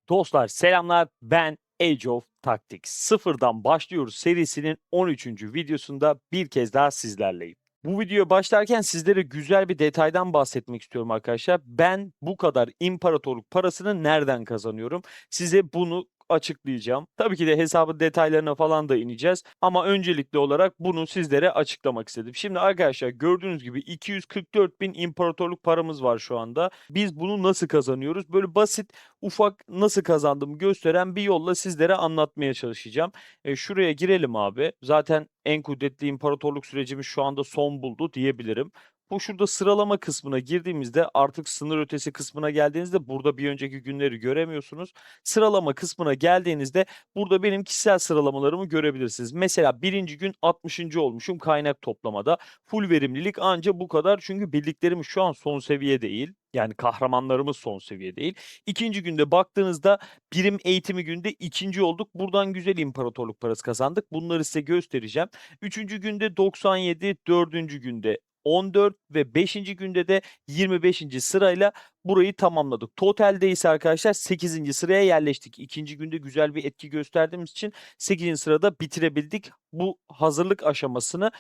Dostlar selamlar, ben Age of Tactics. Sıfırdan başlıyoruz serisinin 13. videosunda bir kez daha sizlerleyim. Bu videoya başlarken sizlere güzel bir detaydan bahsetmek istiyorum arkadaşlar. Ben bu kadar imparatorluk parasını nereden kazanıyorum? Size bunu açıklayacağım. Tabii ki de hesabın detaylarına falan da ineceğiz. Ama öncelikli olarak bunu sizlere açıklamak istedim. Şimdi arkadaşlar gördüğünüz gibi 244 bin imparatorluk paramız var şu anda. Biz bunu nasıl kazanıyoruz? Böyle basit ufak nasıl kazandığımı gösteren bir yolla sizlere anlatmaya çalışacağım. Şuraya girelim abi. Zaten en kudretli imparatorluk sürecimiz şu anda son buldu diyebilirim. Bu şurada sıralama kısmına girdiğimizde artık sınır ötesi kısmına geldiğinizde burada bir önceki günleri göremiyorsunuz. Sıralama kısmına geldiğinizde burada benim kişisel sıralamalarımı görebilirsiniz. Mesela birinci gün 60. olmuşum kaynak toplamada. Full verimlilik anca bu kadar çünkü bildiklerimiz şu an son seviye değil. Yani kahramanlarımız son seviye değil. İkinci günde baktığınızda birim eğitimi günde ikinci olduk. Buradan güzel imparatorluk parası kazandık. Bunları size göstereceğim. Üçüncü günde 97, dördüncü günde 14 ve beşinci günde de 25. sırayla burayı tamamladık. Totalde ise arkadaşlar 8. sıraya yerleştik. İkinci günde güzel bir etki gösterdiğimiz için 8. sırada bitirebildik. Bu hazırlık aşamasını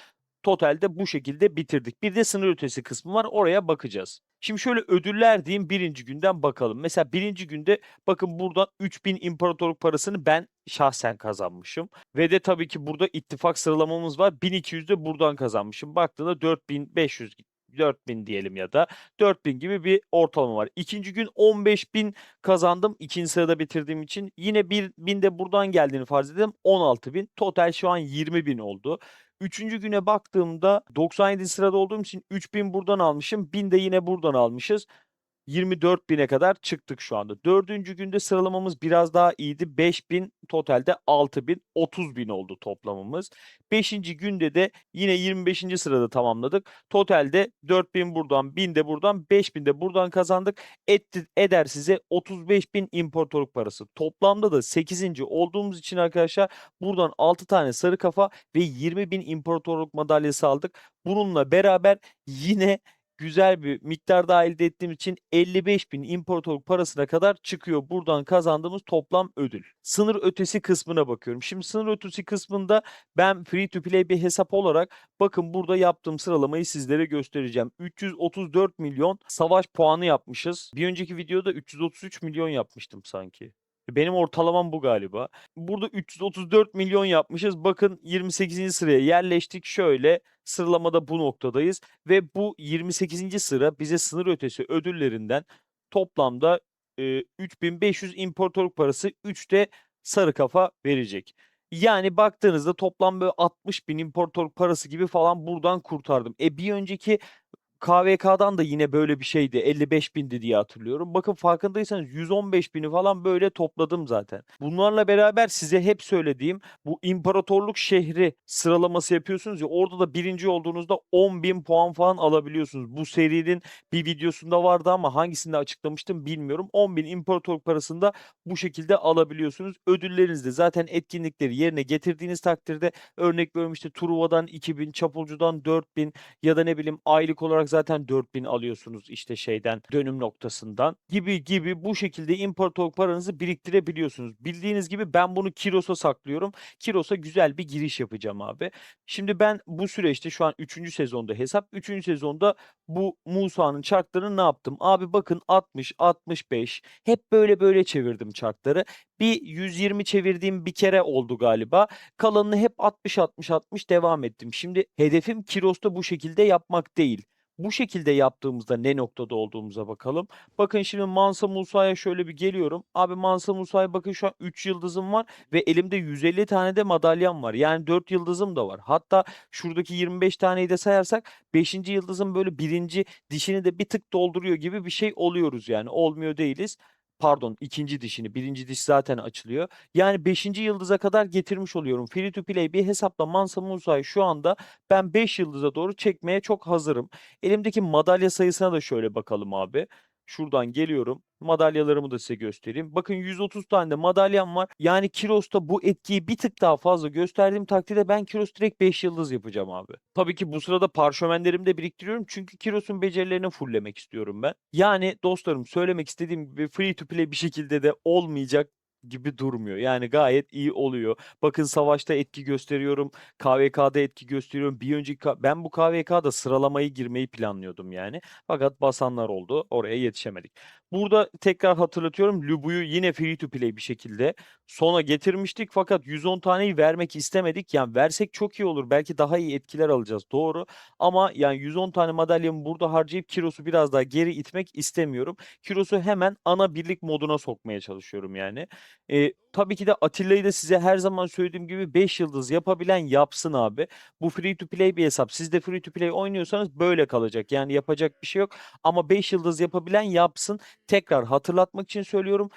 totalde bu şekilde bitirdik. Bir de sınır ötesi kısmı var. Oraya bakacağız. Şimdi şöyle ödüller diyeyim birinci günden bakalım. Mesela birinci günde bakın buradan 3000 imparatorluk parasını ben şahsen kazanmışım. Ve de tabii ki burada ittifak sıralamamız var. 1200 de buradan kazanmışım. Baktığında 4500 4000 diyelim ya da 4000 gibi bir ortalama var. İkinci gün 15.000 kazandım. İkinci sırada bitirdiğim için. Yine 1000 de buradan geldiğini farz edelim. 16.000. Total şu an 20.000 oldu. Üçüncü güne baktığımda 97 sırada olduğum için 3000 buradan almışım. 1000 de yine buradan almışız. 24.000'e kadar çıktık şu anda. Dördüncü günde sıralamamız biraz daha iyiydi. 5.000 totalde 6.000 30.000 oldu toplamımız. Beşinci günde de yine 25. sırada tamamladık. Totalde 4.000 buradan 1000 de buradan 5.000 de buradan kazandık. Eder size 35.000 imparatorluk parası. Toplamda da 8. olduğumuz için arkadaşlar buradan 6 tane sarı kafa ve 20.000 imparatorluk madalyası aldık. Bununla beraber yine güzel bir miktar daha elde ettiğim için 55.000 imparatorluk parasına kadar çıkıyor buradan kazandığımız toplam ödül. Sınır ötesi kısmına bakıyorum. Şimdi sınır ötesi kısmında ben free to play bir hesap olarak bakın burada yaptığım sıralamayı sizlere göstereceğim. 334 milyon savaş puanı yapmışız. Bir önceki videoda 333 milyon yapmıştım sanki. Benim ortalamam bu galiba. Burada 334 milyon yapmışız. Bakın 28. sıraya yerleştik. Şöyle sıralamada bu noktadayız ve bu 28. sıra bize sınır ötesi ödüllerinden toplamda 3500 imparatorluk parası 3 de sarı kafa verecek. Yani baktığınızda toplam böyle 60 bin imparatorluk parası gibi falan buradan kurtardım. Bir önceki KVK'dan da yine böyle bir şeydi. 55 bindi diye hatırlıyorum. Bakın farkındaysanız 115 bini falan böyle topladım zaten. Bunlarla beraber size hep söylediğim bu imparatorluk şehri sıralaması yapıyorsunuz ya orada da birinci olduğunuzda 10 bin puan falan alabiliyorsunuz. Bu serinin bir videosunda vardı ama hangisinde açıklamıştım bilmiyorum. 10 bin imparatorluk parasında bu şekilde alabiliyorsunuz. Ödülleriniz de zaten etkinlikleri yerine getirdiğiniz takdirde örnek veriyorum işte Truva'dan 2000, Çapulcu'dan 4000 ya da ne bileyim aylık olarak zaten 4.000 alıyorsunuz işte şeyden dönüm noktasından gibi gibi bu şekilde imparatorluk paranızı biriktirebiliyorsunuz. Bildiğiniz gibi ben bunu Kiros'a saklıyorum. Kiros'a güzel bir giriş yapacağım abi. Şimdi ben bu süreçte şu an 3. sezonda hesap. 3. sezonda bu Musa'nın çarklarını ne yaptım? Abi bakın 60, 65 hep böyle böyle çevirdim çarkları. Bir 120 çevirdiğim bir kere oldu galiba. Kalanını hep 60-60-60 devam ettim. Şimdi hedefim Kiros'ta bu şekilde yapmak değil. Bu şekilde yaptığımızda ne noktada olduğumuza bakalım. Bakın şimdi Mansa Musa'ya şöyle bir geliyorum. Abi Mansa Musa'ya bakın şu an 3 yıldızım var ve elimde 150 tane de madalyam var. Yani 4 yıldızım da var. Hatta şuradaki 25 taneyi de sayarsak 5. yıldızın böyle birinci dişini de bir tık dolduruyor gibi bir şey oluyoruz yani. Olmuyor değiliz. Pardon ikinci dişini. Birinci diş zaten açılıyor. Yani beşinci yıldıza kadar getirmiş oluyorum. Free to play bir hesapla Mansa Musa'yı şu anda ben 5 yıldıza doğru çekmeye çok hazırım. Elimdeki madalya sayısına da şöyle bakalım abi. Şuradan geliyorum. Madalyalarımı da size göstereyim. Bakın 130 tane de madalyam var. Yani Kiros'ta bu etkiyi bir tık daha fazla gösterdiğim takdirde ben Kiros direkt 5 yıldız yapacağım abi. Tabii ki bu sırada parşömenlerimi de biriktiriyorum. Çünkü Kiros'un becerilerini fulllemek istiyorum ben. Yani dostlarım, söylemek istediğim gibi free to play bir şekilde de olmayacak gibi durmuyor. Yani gayet iyi oluyor. Bakın savaşta etki gösteriyorum. KVK'da etki gösteriyorum. Bir önceki ben bu KVK'da sıralamayı girmeyi planlıyordum yani. Fakat basanlar oldu. Oraya yetişemedik. Burada tekrar hatırlatıyorum. Lubu'yu yine free to play bir şekilde sona getirmiştik. Fakat 110 taneyi vermek istemedik. Yani versek çok iyi olur. Belki daha iyi etkiler alacağız. Doğru. Ama yani 110 tane madalyamı burada harcayıp Kiros'u biraz daha geri itmek istemiyorum. Kiros'u hemen ana birlik moduna sokmaya çalışıyorum yani. Tabii ki de Atilla'yı da size her zaman söylediğim gibi 5 yıldız yapabilen yapsın abi. Bu free to play bir hesap. Siz de free to play oynuyorsanız böyle kalacak. Yani yapacak bir şey yok. Ama 5 yıldız yapabilen yapsın. Tekrar hatırlatmak için söylüyorum.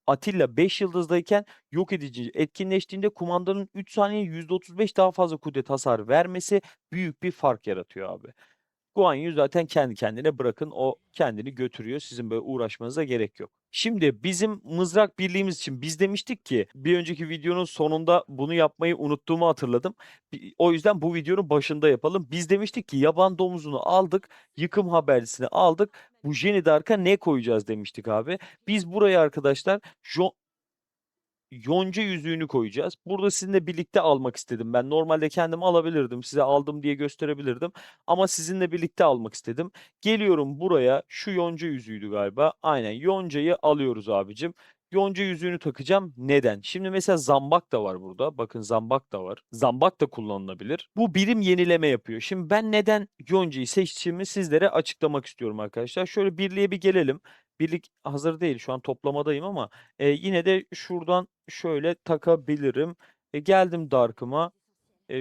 Atilla 5 yıldızdayken yok edici etkinleştiğinde kumandanın 3 saniye %35 daha fazla kudret hasar vermesi büyük bir fark yaratıyor abi. Guan Yu zaten kendi kendine bırakın, o kendini götürüyor. Sizin böyle uğraşmanıza gerek yok. Şimdi bizim mızrak birliğimiz için biz demiştik ki bir önceki videonun sonunda bunu yapmayı unuttuğumu hatırladım. O yüzden bu videonun başında yapalım. Biz demiştik ki yaban domuzunu aldık, yıkım habercisini aldık. Bu Jenny Dark'a ne koyacağız demiştik abi. Biz buraya arkadaşlar yonca yüzüğünü koyacağız. Burada sizinle birlikte almak istedim. Ben normalde kendim alabilirdim. Size aldım diye gösterebilirdim. Ama sizinle birlikte almak istedim. Geliyorum buraya. Şu yonca yüzüğüydü galiba. Aynen, yoncayı alıyoruz abicim. Yonca yüzüğünü takacağım. Neden? Şimdi mesela zambak da var burada. Bakın zambak da var. Zambak da kullanılabilir. Bu birim yenileme yapıyor. Şimdi ben neden yoncayı seçtiğimi sizlere açıklamak istiyorum arkadaşlar. Şöyle birliğe bir gelelim. Birlik hazır değil. Şu an toplamadayım ama yine de şuradan şöyle takabilirim. Geldim Dark'ıma.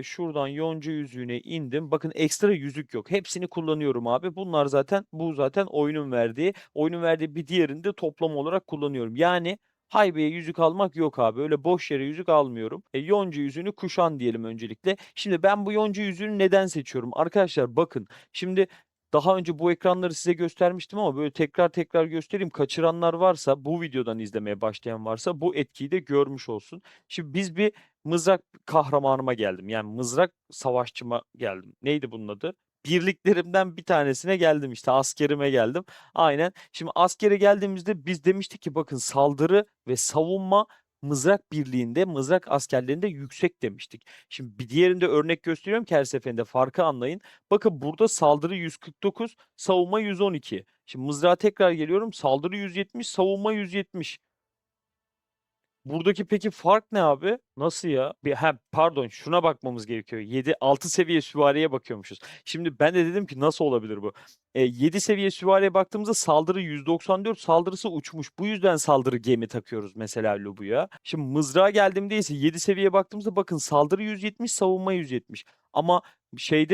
Şuradan yonca yüzüğüne indim. Bakın ekstra yüzük yok. Hepsini kullanıyorum abi. Bu zaten oyunun verdiği bir diğerini de toplam olarak kullanıyorum. Yani haybeye yüzük almak yok abi. Öyle boş yere yüzük almıyorum. Yonca yüzüğünü kuşan diyelim öncelikle. Şimdi ben bu yonca yüzüğünü neden seçiyorum? Arkadaşlar bakın. Şimdi daha önce bu ekranları size göstermiştim ama böyle tekrar tekrar göstereyim. Kaçıranlar varsa, bu videodan izlemeye başlayan varsa bu etkiyi de görmüş olsun. Şimdi biz bir mızrak kahramanıma geldim. Yani mızrak savaşçıma geldim. Neydi bunun adı? Birliklerimden bir tanesine geldim, işte askerime geldim. Aynen. Şimdi askere geldiğimizde biz demiştik ki bakın saldırı ve savunma mızrak birliğinde, mızrak askerlerinde yüksek demiştik. Şimdi bir diğerinde örnek gösteriyorum ki her seferinde farkı anlayın. Bakın burada saldırı 149, savunma 112. Şimdi mızrağa tekrar geliyorum. Saldırı 170, savunma 170. Buradaki peki fark ne abi? Nasıl ya? Pardon, şuna bakmamız gerekiyor. 6 seviye süvariye bakıyormuşuz. Şimdi ben de dedim ki nasıl olabilir bu? 7 seviye süvariye baktığımızda saldırı 194, saldırısı uçmuş. Bu yüzden saldırı gemi takıyoruz mesela Lubu'ya. Şimdi mızrağa geldiğimde ise 7 seviye baktığımızda bakın saldırı 170, savunma 170. Ama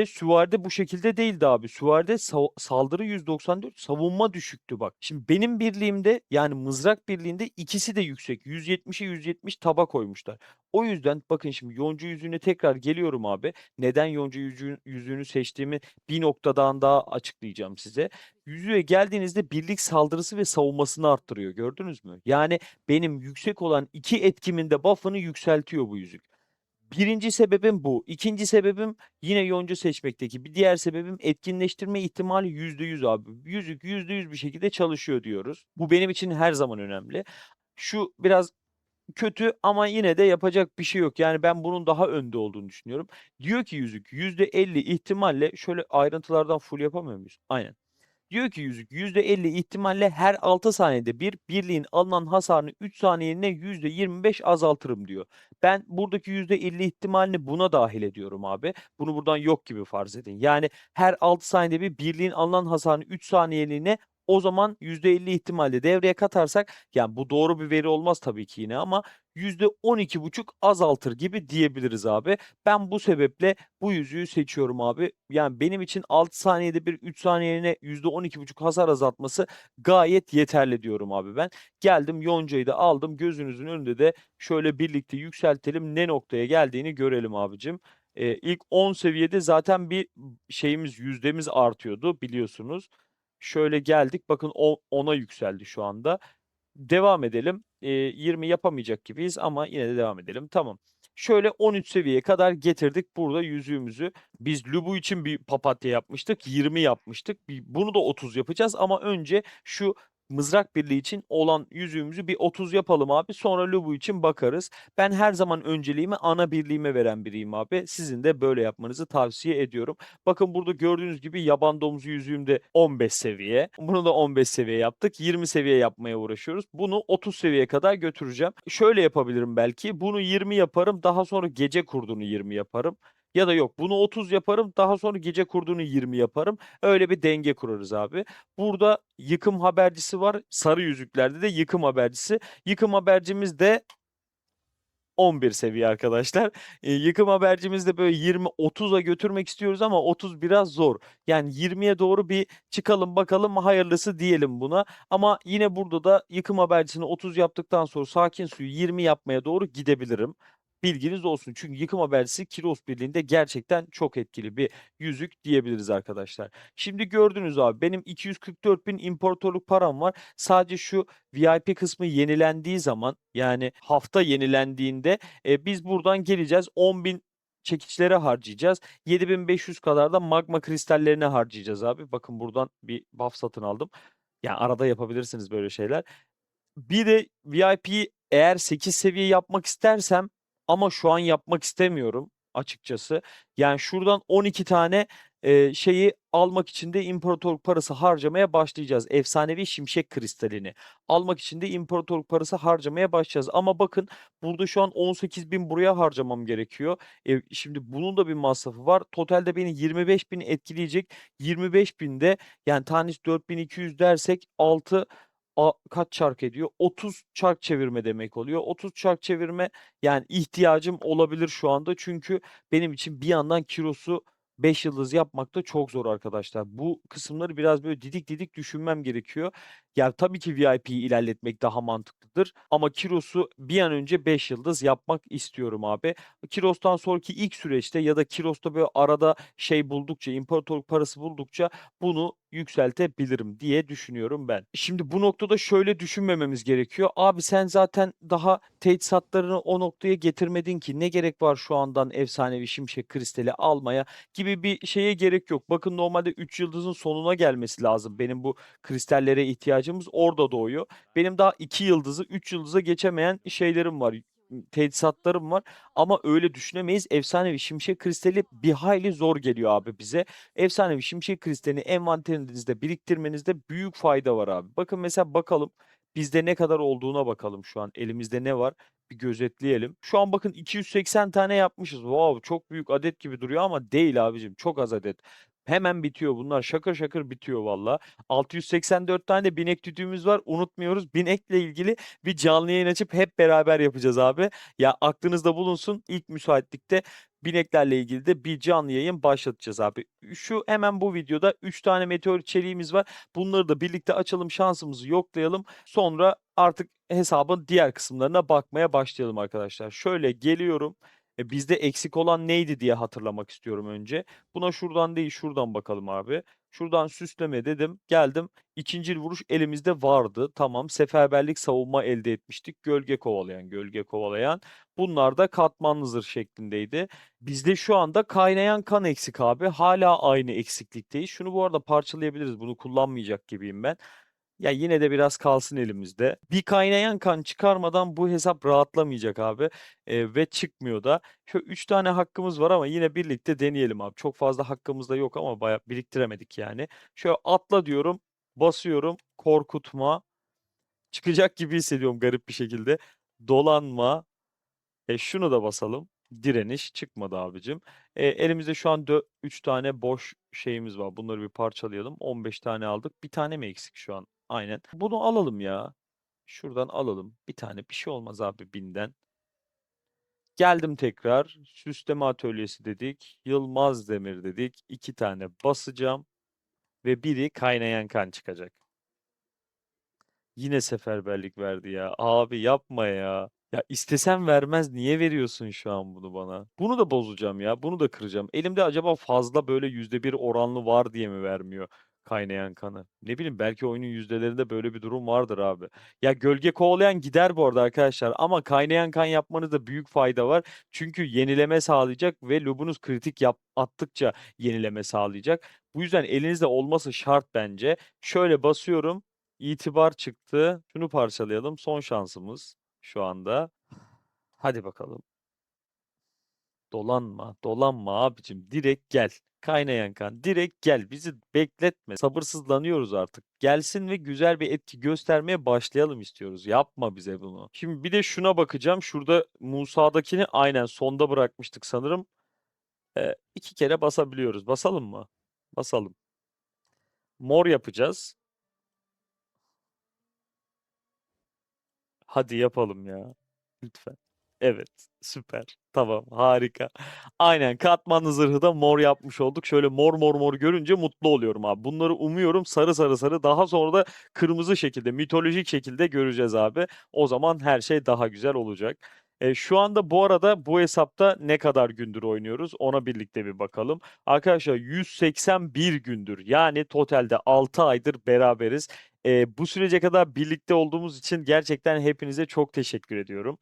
süvaride bu şekilde değildi abi. Süvaride saldırı 194, savunma düşüktü bak. Şimdi benim birliğimde, yani mızrak birliğinde ikisi de yüksek. 170'e 170 taba koymuşlar. O yüzden bakın şimdi yonca yüzüğüne tekrar geliyorum abi. Neden yonca yüzüğünü seçtiğimi bir noktadan daha açıklayacağım size. Yüzüğe geldiğinizde birlik saldırısı ve savunmasını arttırıyor. Gördünüz mü? Yani benim yüksek olan iki etkimin de buff'ını yükseltiyor bu yüzük. Birinci sebebim bu. İkinci sebebim yine yonca seçmekteki bir diğer sebebim etkinleştirme ihtimali %100 abi. Yüzük %100 bir şekilde çalışıyor diyoruz. Bu benim için her zaman önemli. Şu biraz kötü ama yine de yapacak bir şey yok. Yani ben bunun daha önde olduğunu düşünüyorum. Diyor ki yüzük %50 ihtimalle, şöyle ayrıntılardan full yapamıyor muyuz? Aynen. Diyor ki yüzük %50 ihtimalle her 6 saniyede bir birliğin alınan hasarını 3 saniyeliğine %25 azaltırım diyor. Ben buradaki %50 ihtimalini buna dahil ediyorum abi. Bunu buradan yok gibi farz edin. Yani her 6 saniyede bir birliğin alınan hasarını 3 saniyeliğine, o zaman %50 ihtimalle devreye katarsak, yani bu doğru bir veri olmaz tabii ki yine ama %12,5 azaltır gibi diyebiliriz abi. Ben bu sebeple bu yüzüğü seçiyorum abi. Yani benim için 6 saniyede bir 3 saniyeliğine %12,5 hasar azaltması gayet yeterli diyorum abi ben. Geldim yoncayı da aldım. Gözünüzün önünde de şöyle birlikte yükseltelim. Ne noktaya geldiğini görelim abicim. İlk 10 seviyede zaten bir yüzdemiz artıyordu biliyorsunuz. Şöyle geldik. Bakın 10'a yükseldi şu anda. Devam edelim. 20 yapamayacak gibiyiz ama yine de devam edelim. Tamam. Şöyle 13 seviyeye kadar getirdik burada yüzüğümüzü. Biz Lubu için bir papatya yapmıştık. 20 yapmıştık. Bunu da 30 yapacağız ama önce şu mızrak birliği için olan yüzüğümüzü bir 30 yapalım abi. Sonra Lubu için bakarız. Ben her zaman önceliğimi ana birliğime veren biriyim abi. Sizin de böyle yapmanızı tavsiye ediyorum. Bakın burada gördüğünüz gibi yaban domuzu yüzüğümde 15 seviye. Bunu da 15 seviye yaptık. 20 seviye yapmaya uğraşıyoruz. Bunu 30 seviyeye kadar götüreceğim. Şöyle yapabilirim belki. Bunu 20 yaparım. Daha sonra gece kurdunu 20 yaparım. Ya da yok, bunu 30 yaparım. Daha sonra gece kurdunu 20 yaparım. Öyle bir denge kurarız abi. Burada yıkım habercisi var. Sarı yüzüklerde de yıkım habercisi. Yıkım habercimiz de 11 seviye arkadaşlar. Yıkım habercimizi de böyle 20-30'a götürmek istiyoruz ama 30 biraz zor. Yani 20'ye doğru bir çıkalım bakalım, hayırlısı diyelim buna. Ama yine burada da yıkım habercisini 30 yaptıktan sonra sakin suyu 20 yapmaya doğru gidebilirim. Bilginiz olsun. Çünkü yıkım habercisi Kiros Birliği'nde gerçekten çok etkili bir yüzük diyebiliriz arkadaşlar. Şimdi gördünüz abi, benim 244 bin imparatorluk param var. Sadece şu VIP kısmı yenilendiği zaman, yani hafta yenilendiğinde biz buradan geleceğiz, 10.000 çekiçlere harcayacağız. 7.500 kadar da magma kristallerine harcayacağız abi. Bakın buradan bir buff satın aldım. Yani arada yapabilirsiniz böyle şeyler. Bir de VIP'yi eğer 8 seviye yapmak istersem, ama şu an yapmak istemiyorum açıkçası. Yani şuradan 12 tane şeyi almak için de imparatorluk parası harcamaya başlayacağız. Efsanevi şimşek kristalini almak için de imparatorluk parası harcamaya başlayacağız. Ama bakın, burada şu an 18.000 buraya harcamam gerekiyor. Şimdi bunun da bir masrafı var. Totalde beni 25.000 etkileyecek. 25.000 de, yani tanesi 4.200 dersek 6 kaç çark ediyor? 30 çark çevirme demek oluyor. 30 çark çevirme, yani ihtiyacım olabilir şu anda. Çünkü benim için bir yandan Kiros'u 5 yıldız yapmak da çok zor arkadaşlar. Bu kısımları biraz böyle didik didik düşünmem gerekiyor. Ya tabii ki VIP'yi ilerletmek daha mantıklıdır ama Kiros'u bir an önce 5 yıldız yapmak istiyorum abi. Kiros'tan sonraki ilk süreçte ya da Kiros'ta böyle arada şey buldukça, imparatorluk parası buldukça bunu yükseltebilirim diye düşünüyorum ben. Şimdi bu noktada şöyle düşünmememiz gerekiyor. Abi sen zaten daha teçhizatlarını o noktaya getirmedin ki, ne gerek var şu andan efsanevi şimşek kristali almaya gibi bir şeye gerek yok. Bakın normalde 3 yıldızın sonuna gelmesi lazım. Benim bu kristallere ihtiyacımız orada doğuyor. Benim daha 2 yıldızı 3 yıldıza geçemeyen şeylerim var. Teçhizatlarım var ama öyle düşünemeyiz. Efsanevi şimşek kristali bir hayli zor geliyor abi bize. Efsanevi şimşek kristalini envanterinizde biriktirmenizde büyük fayda var abi. Bakın mesela, bakalım bizde ne kadar olduğuna bakalım şu an. Elimizde ne var? Bir gözetleyelim. Şu an bakın 280 tane yapmışız. Wow, çok büyük adet gibi duruyor ama değil abicim. Çok az adet. Hemen bitiyor bunlar. Şakır şakır bitiyor valla. 684 tane de binek tütüğümüz var. Unutmuyoruz. Binekle ilgili bir canlı yayın açıp hep beraber yapacağız abi. Ya aklınızda bulunsun. İlk müsaitlikte bineklerle ilgili de bir canlı yayın başlatacağız abi. Şu hemen bu videoda 3 tane meteor içeriğimiz var. Bunları da birlikte açalım, şansımızı yoklayalım. Sonra artık hesabın diğer kısımlarına bakmaya başlayalım arkadaşlar. Şöyle geliyorum. Bizde eksik olan neydi diye hatırlamak istiyorum önce. Buna şuradan değil, şuradan bakalım abi. Şuradan süsleme dedim. Geldim. İkincil vuruş elimizde vardı. Tamam. Seferberlik savunma elde etmiştik. Gölge kovalayan, gölge kovalayan. Bunlar da katmanlı zırh şeklindeydi. Bizde şu anda kaynayan kan eksik abi. Hala aynı eksiklikteyiz. Şunu bu arada parçalayabiliriz. Bunu kullanmayacak gibiyim ben. Ya yine de biraz kalsın elimizde. Bir kaynayan kan çıkarmadan bu hesap rahatlamayacak abi. Ve çıkmıyor da. Şöyle 3 tane hakkımız var ama yine birlikte deneyelim abi. Çok fazla hakkımız da yok ama bayağı biriktiremedik yani. Şöyle atla diyorum. Basıyorum. Korkutma. Çıkacak gibi hissediyorum garip bir şekilde. Dolanma. Şunu da basalım. Direniş çıkmadı abicim. Elimizde şu an 3 tane boş şeyimiz var. Bunları bir parçalayalım. 15 tane aldık. Bir tane mi eksik şu an? Aynen. Bunu alalım ya. Şuradan alalım. Bir tane bir şey olmaz abi 1000'den. Geldim tekrar. Süsleme atölyesi dedik. Yılmaz Demir dedik. 2 tane basacağım. Ve biri kaynayan kan çıkacak. Yine seferberlik verdi ya. Abi yapma ya. Ya istesem vermez. Niye veriyorsun şu an bunu bana? Bunu da bozacağım ya. Bunu da kıracağım. Elimde acaba fazla böyle %1 oranlı var diye mi vermiyor? Kaynayan kanı. Ne bileyim belki oyunun yüzdelerinde böyle bir durum vardır abi. Ya gölge kovalayan gider bu arada arkadaşlar ama kaynayan kan yapmanızda büyük fayda var. Çünkü yenileme sağlayacak ve lobunuz kritik attıkça yenileme sağlayacak. Bu yüzden elinizde olması şart bence. Şöyle basıyorum. İtibar çıktı. Şunu parçalayalım. Son şansımız şu anda. Hadi bakalım. Dolanma, dolanma abicim. Direkt gel. Kaynayan kan. Direkt gel. Bizi bekletme. Sabırsızlanıyoruz artık. Gelsin ve güzel bir etki göstermeye başlayalım istiyoruz. Yapma bize bunu. Şimdi bir de şuna bakacağım. Şurada Musa'dakini aynen sonda bırakmıştık sanırım. 2 kere basabiliyoruz. Basalım mı? Basalım. Mor yapacağız. Hadi yapalım ya. Lütfen. Evet. Süper. Tamam. Harika. Aynen. Katmanlı zırhı da mor yapmış olduk. Şöyle mor mor mor görünce mutlu oluyorum abi. Bunları umuyorum sarı sarı sarı. Daha sonra da kırmızı şekilde, mitolojik şekilde göreceğiz abi. O zaman her şey daha güzel olacak. Şu anda bu arada bu hesapta ne kadar gündür oynuyoruz ona birlikte bir bakalım. Arkadaşlar 181 gündür yani totalde 6 aydır beraberiz. Bu sürece kadar birlikte olduğumuz için gerçekten hepinize çok teşekkür ediyorum.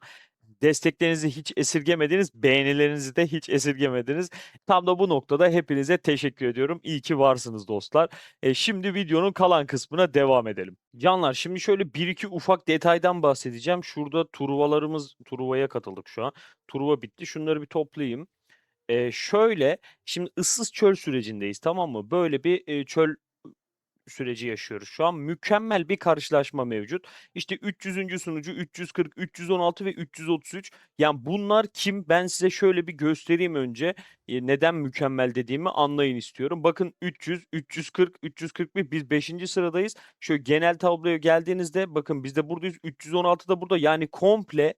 Desteklerinizi hiç esirgemediniz, beğenilerinizi de hiç esirgemediniz. Tam da bu noktada hepinize teşekkür ediyorum. İyi ki varsınız dostlar. Şimdi videonun kalan kısmına devam edelim. Canlar şimdi şöyle bir iki ufak detaydan bahsedeceğim. Şurada Truva'ya katıldık şu an. Truva bitti. Şunları bir toplayayım. Şöyle şimdi ıssız çöl sürecindeyiz, tamam mı? Böyle bir çöl süreci yaşıyoruz. Şu an mükemmel bir karşılaşma mevcut. İşte 300. sunucu, 340, 316 ve 333. Yani bunlar kim? Ben size şöyle bir göstereyim önce. Neden mükemmel dediğimi anlayın istiyorum. Bakın 300, 340, 341 biz 5. sıradayız. Şöyle genel tabloya geldiğinizde bakın biz de buradayız. 316 da burada. Yani komple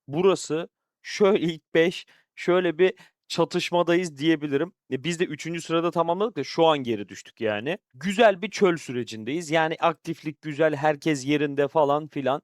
burası şöyle ilk 5 şöyle bir çatışmadayız diyebilirim. Biz de 3. sırada tamamladık da şu an geri düştük yani. Güzel bir çöl sürecindeyiz. Yani aktiflik güzel, herkes yerinde falan filan.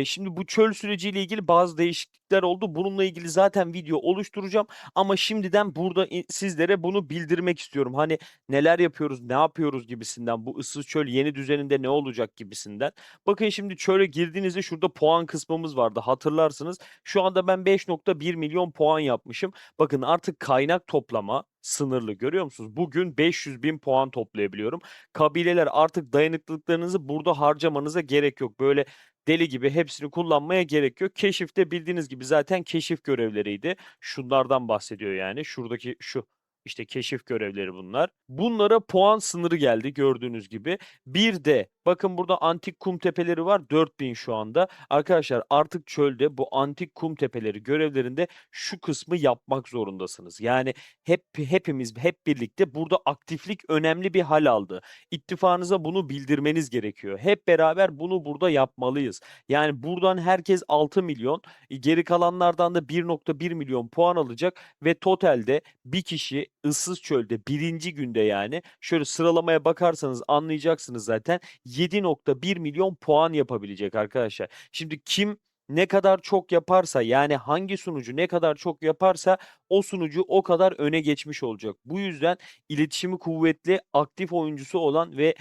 Şimdi bu çöl süreciyle ilgili bazı değişiklikler oldu. Bununla ilgili zaten video oluşturacağım ama şimdiden burada sizlere bunu bildirmek istiyorum. Hani neler yapıyoruz, ne yapıyoruz gibisinden. Bu ıssız çöl yeni düzeninde ne olacak gibisinden. Bakın şimdi çöle girdiğinizde şurada puan kısmımız vardı. Hatırlarsınız. Şu anda ben 5,1 milyon puan yapmışım. Bakın artık kaynak toplama sınırlı, görüyor musunuz? Bugün 500 bin puan toplayabiliyorum. Kabileler artık dayanıklılıklarınızı burada harcamanıza gerek yok. Böyle deli gibi hepsini kullanmaya gerek yok. Keşifte bildiğiniz gibi zaten keşif görevleriydi. Şunlardan bahsediyor yani. Şuradaki şu işte keşif görevleri bunlar. Bunlara puan sınırı geldi gördüğünüz gibi. Bir de bakın burada antik kum tepeleri var, 4000 şu anda. Arkadaşlar artık çölde bu antik kum tepeleri görevlerinde şu kısmı yapmak zorundasınız. Yani hepimiz hep birlikte burada aktiflik önemli bir hal aldı. İttifakınıza bunu bildirmeniz gerekiyor. Hep beraber bunu burada yapmalıyız. Yani buradan herkes 6 milyon, geri kalanlardan da 1,1 milyon puan alacak ve totalde bir kişi ıssız çölde birinci günde yani şöyle sıralamaya bakarsanız anlayacaksınız zaten 7,1 milyon puan yapabilecek arkadaşlar. Şimdi kim ne kadar çok yaparsa yani hangi sunucu ne kadar çok yaparsa o sunucu o kadar öne geçmiş olacak. Bu yüzden iletişimi kuvvetli, aktif oyuncusu olan ve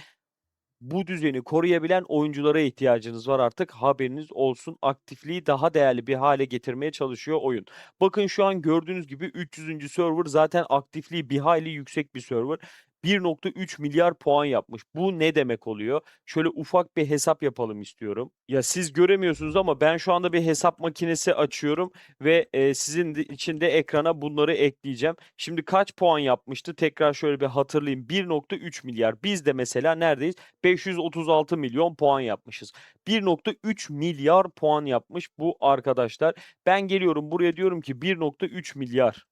bu düzeni koruyabilen oyunculara ihtiyacınız var artık. Haberiniz olsun. Aktifliği daha değerli bir hale getirmeye çalışıyor oyun. Bakın şu an gördüğünüz gibi 300. server zaten aktifliği bir hayli yüksek bir server. 1,3 milyar puan yapmış. Bu ne demek oluyor? Şöyle ufak bir hesap yapalım istiyorum. Ya siz göremiyorsunuz ama ben şu anda bir hesap makinesi açıyorum ve sizin için de ekrana bunları ekleyeceğim. Şimdi kaç puan yapmıştı? Tekrar şöyle bir hatırlayayım. 1,3 milyar. Biz de mesela neredeyiz? 536 milyon puan yapmışız. 1,3 milyar puan yapmış bu arkadaşlar. Ben geliyorum buraya diyorum ki 1,3 milyar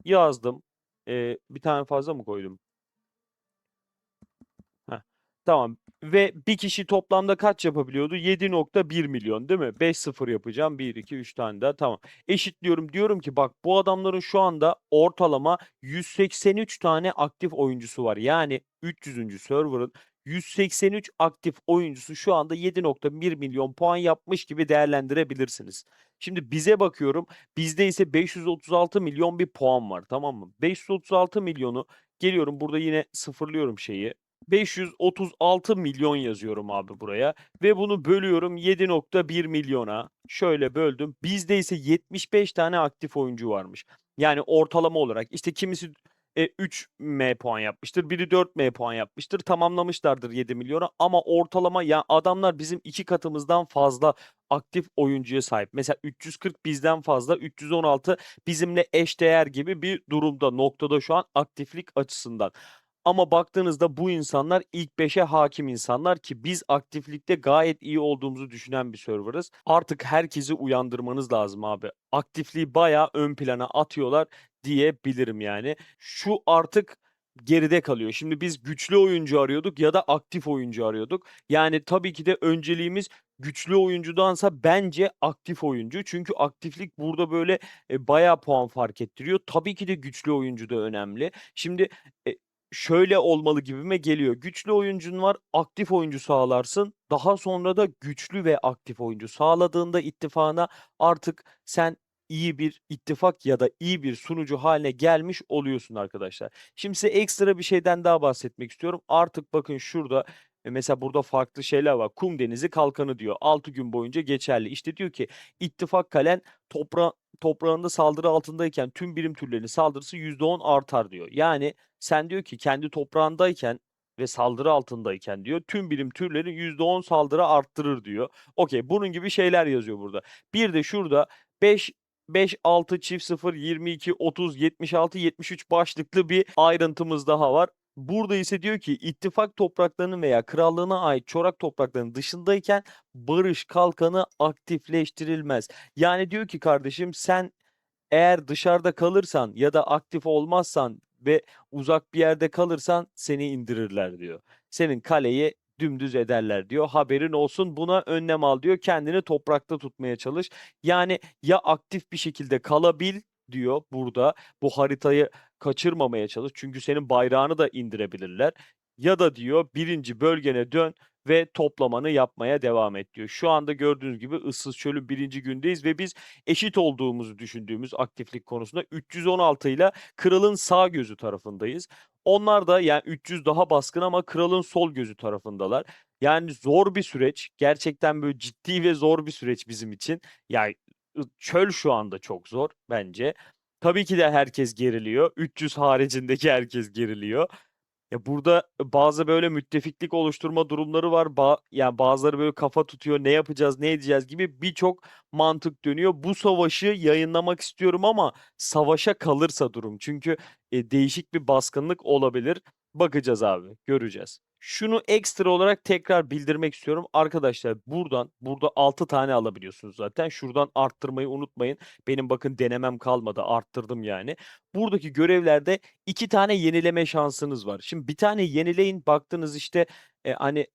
yazdım. Bir tane fazla mı koydum? Heh, tamam. Ve bir kişi toplamda kaç yapabiliyordu? 7,1 milyon değil mi? 5 sıfır yapacağım. 1, 2, 3 tane daha. Tamam. Eşitliyorum. Diyorum ki bak bu adamların şu anda ortalama 183 tane aktif oyuncusu var. Yani 300. server'ın 183 aktif oyuncusu şu anda 7,1 milyon puan yapmış gibi değerlendirebilirsiniz. Şimdi bize bakıyorum. Bizde ise 536 milyon bir puan var. Tamam mı? 536 milyonu geliyorum burada yine sıfırlıyorum şeyi. 536 milyon yazıyorum abi buraya ve bunu bölüyorum 7,1 milyona. Şöyle böldüm. Bizde ise 75 tane aktif oyuncu varmış. Yani ortalama olarak işte kimisi 3 M puan yapmıştır, biri 4 M puan yapmıştır. Tamamlamışlardır 7 milyona ama ortalama ya adamlar bizim 2 katımızdan fazla aktif oyuncuya sahip. Mesela 340 bizden fazla, 316 bizimle eşdeğer gibi bir durumda, noktada şu an aktiflik açısından. Ama baktığınızda bu insanlar ilk 5'e hakim insanlar ki biz aktiflikte gayet iyi olduğumuzu düşünen bir server'ız. Artık herkesi uyandırmanız lazım abi. Aktifliği bayağı ön plana atıyorlar diyebilirim yani. Şu artık geride kalıyor. Şimdi biz güçlü oyuncu arıyorduk ya da aktif oyuncu arıyorduk. Yani tabii ki de önceliğimiz güçlü oyuncudansa bence aktif oyuncu. Çünkü aktiflik burada böyle bayağı puan fark ettiriyor. Tabii ki de güçlü oyuncu da önemli. Şimdi e, şöyle olmalı gibime geliyor. Güçlü oyuncun var, aktif oyuncu sağlarsın. Daha sonra da güçlü ve aktif oyuncu sağladığında ittifana artık sen iyi bir ittifak ya da iyi bir sunucu haline gelmiş oluyorsun arkadaşlar. Şimdi size ekstra bir şeyden daha bahsetmek istiyorum. Artık bakın şurada mesela burada farklı şeyler var. Kum Denizi Kalkanı diyor. 6 gün boyunca geçerli. İşte diyor ki ittifak kalen toprağında saldırı altındayken tüm birim türlerinin saldırısı %10 artar diyor. Yani sen diyor ki kendi toprağındayken ve saldırı altındayken diyor tüm birim türleri %10 saldırı arttırır diyor. Okey, bunun gibi şeyler yazıyor burada. Bir de şurada 5 5 6 çift 0 22 30 76 73 başlıklı bir ayrıntımız daha var. Burada ise diyor ki ittifak topraklarının veya krallığına ait çorak topraklarının dışındayken barış kalkanı aktifleştirilmez. Yani diyor ki kardeşim sen eğer dışarıda kalırsan ya da aktif olmazsan ve uzak bir yerde kalırsan seni indirirler diyor. Senin kaleyi dümdüz ederler diyor. Haberin olsun, buna önlem al diyor. Kendini toprakta tutmaya çalış. Yani ya aktif bir şekilde kalabil diyor burada. Bu haritayı kaçırmamaya çalış. Çünkü senin bayrağını da indirebilirler. Ya da diyor birinci bölgene dön ve toplamanı yapmaya devam et diyor. Şu anda gördüğünüz gibi ıssız çölün birinci gündeyiz ve biz eşit olduğumuzu düşündüğümüz aktiflik konusunda 316 ile kralın sağ gözü tarafındayız. Onlar da yani 300 daha baskın ama kralın sol gözü tarafındalar. Yani zor bir süreç. Gerçekten böyle ciddi ve zor bir süreç bizim için. Yani çöl şu anda çok zor bence. Tabii ki de herkes geriliyor. 300 haricindeki herkes geriliyor. Ya burada bazı böyle müttefiklik oluşturma durumları var. Yani bazıları böyle kafa tutuyor. Ne yapacağız, ne edeceğiz gibi birçok mantık dönüyor. Bu savaşı yayınlamak istiyorum ama savaşa kalırsa durum. Çünkü değişik bir baskınlık olabilir. Bakacağız abi, göreceğiz. Şunu ekstra olarak tekrar bildirmek istiyorum. Arkadaşlar burada 6 tane alabiliyorsunuz zaten. Şuradan arttırmayı unutmayın. Benim bakın denemem kalmadı. Arttırdım yani. Buradaki görevlerde 2 tane yenileme şansınız var. Şimdi bir tane yenileyin, baktınız işte hani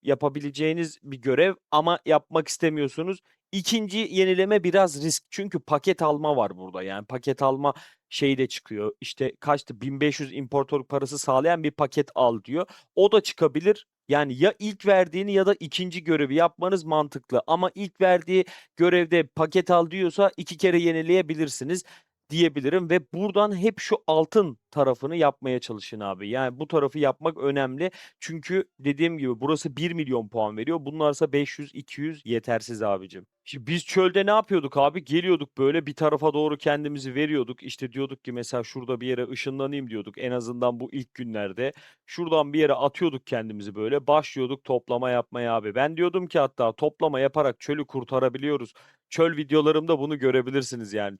yapabileceğiniz bir görev ama yapmak istemiyorsunuz. İkinci yenileme biraz risk. Çünkü paket alma var burada. Yani paket alma şeyi de çıkıyor. İşte kaçtı? 1500 imparatorluk parası sağlayan bir paket al diyor. O da çıkabilir. Yani ya ilk verdiğini ya da ikinci görevi yapmanız mantıklı. Ama ilk verdiği görevde paket al diyorsa 2 kere yenileyebilirsiniz diyebilirim ve buradan hep şu altın tarafını yapmaya çalışın abi. Yani bu tarafı yapmak önemli. Çünkü dediğim gibi burası 1 milyon puan veriyor. Bunlarsa 500, 200 yetersiz abicim. Şimdi biz çölde ne yapıyorduk abi? Geliyorduk böyle bir tarafa doğru kendimizi veriyorduk. İşte diyorduk ki mesela şurada bir yere ışınlanayım diyorduk. En azından bu ilk günlerde. Şuradan bir yere atıyorduk kendimizi böyle. Başlıyorduk toplama yapmaya abi. Ben diyordum ki hatta toplama yaparak çölü kurtarabiliyoruz. Çöl videolarımda bunu görebilirsiniz yani.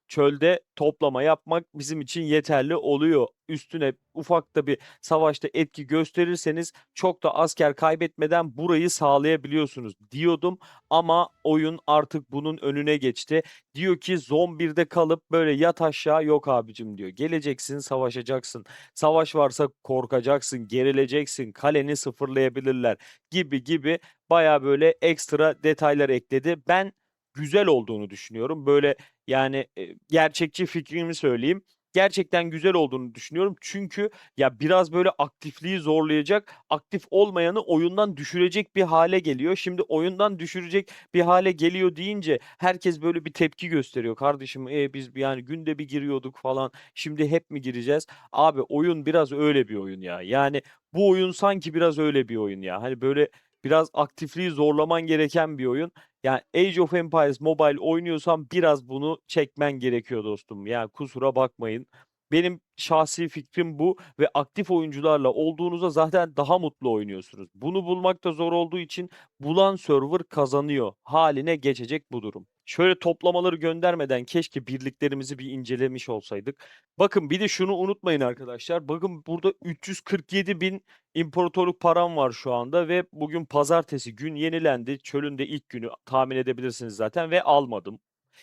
Çölde toplama yapmak bizim için yeterli oluyor. Üstüne ufak da bir savaşta etki gösterirseniz çok da asker kaybetmeden burayı sağlayabiliyorsunuz diyordum ama oyun artık bunun önüne geçti. Diyor ki zon 1'de kalıp böyle yat aşağı yok abicim diyor. Geleceksin, savaşacaksın. Savaş varsa korkacaksın, gerileceksin, kaleni sıfırlayabilirler gibi gibi baya böyle ekstra detaylar ekledi. Ben güzel olduğunu düşünüyorum. Böyle yani gerçekçi fikrimi söyleyeyim. gerçekten güzel olduğunu düşünüyorum. Çünkü ya biraz böyle aktifliği zorlayacak, aktif olmayanı oyundan düşürecek bir hale geliyor. Şimdi oyundan düşürecek bir hale geliyor deyince herkes böyle bir tepki gösteriyor. Kardeşim biz yani günde bir giriyorduk falan. Şimdi hep mi gireceğiz? Abi oyun biraz öyle bir oyun ya. Yani bu oyun sanki biraz öyle bir oyun ya. Hani böyle biraz aktifliği zorlaman gereken bir oyun. Yani Age of Empires Mobile oynuyorsan biraz bunu çekmen gerekiyor dostum. Yani kusura bakmayın. Benim şahsi fikrim bu ve aktif oyuncularla olduğunuzda zaten daha mutlu oynuyorsunuz. Bunu bulmak da zor olduğu için bulan server kazanıyor haline geçecek bu durum. Şöyle toplamaları göndermeden keşke birliklerimizi bir incelemiş olsaydık. Bakın bir de şunu unutmayın arkadaşlar. Bakın burada 347 bin imparatorluk param var şu anda ve bugün pazartesi gün yenilendi. Çölün de ilk günü tahmin edebilirsiniz zaten ve almadım.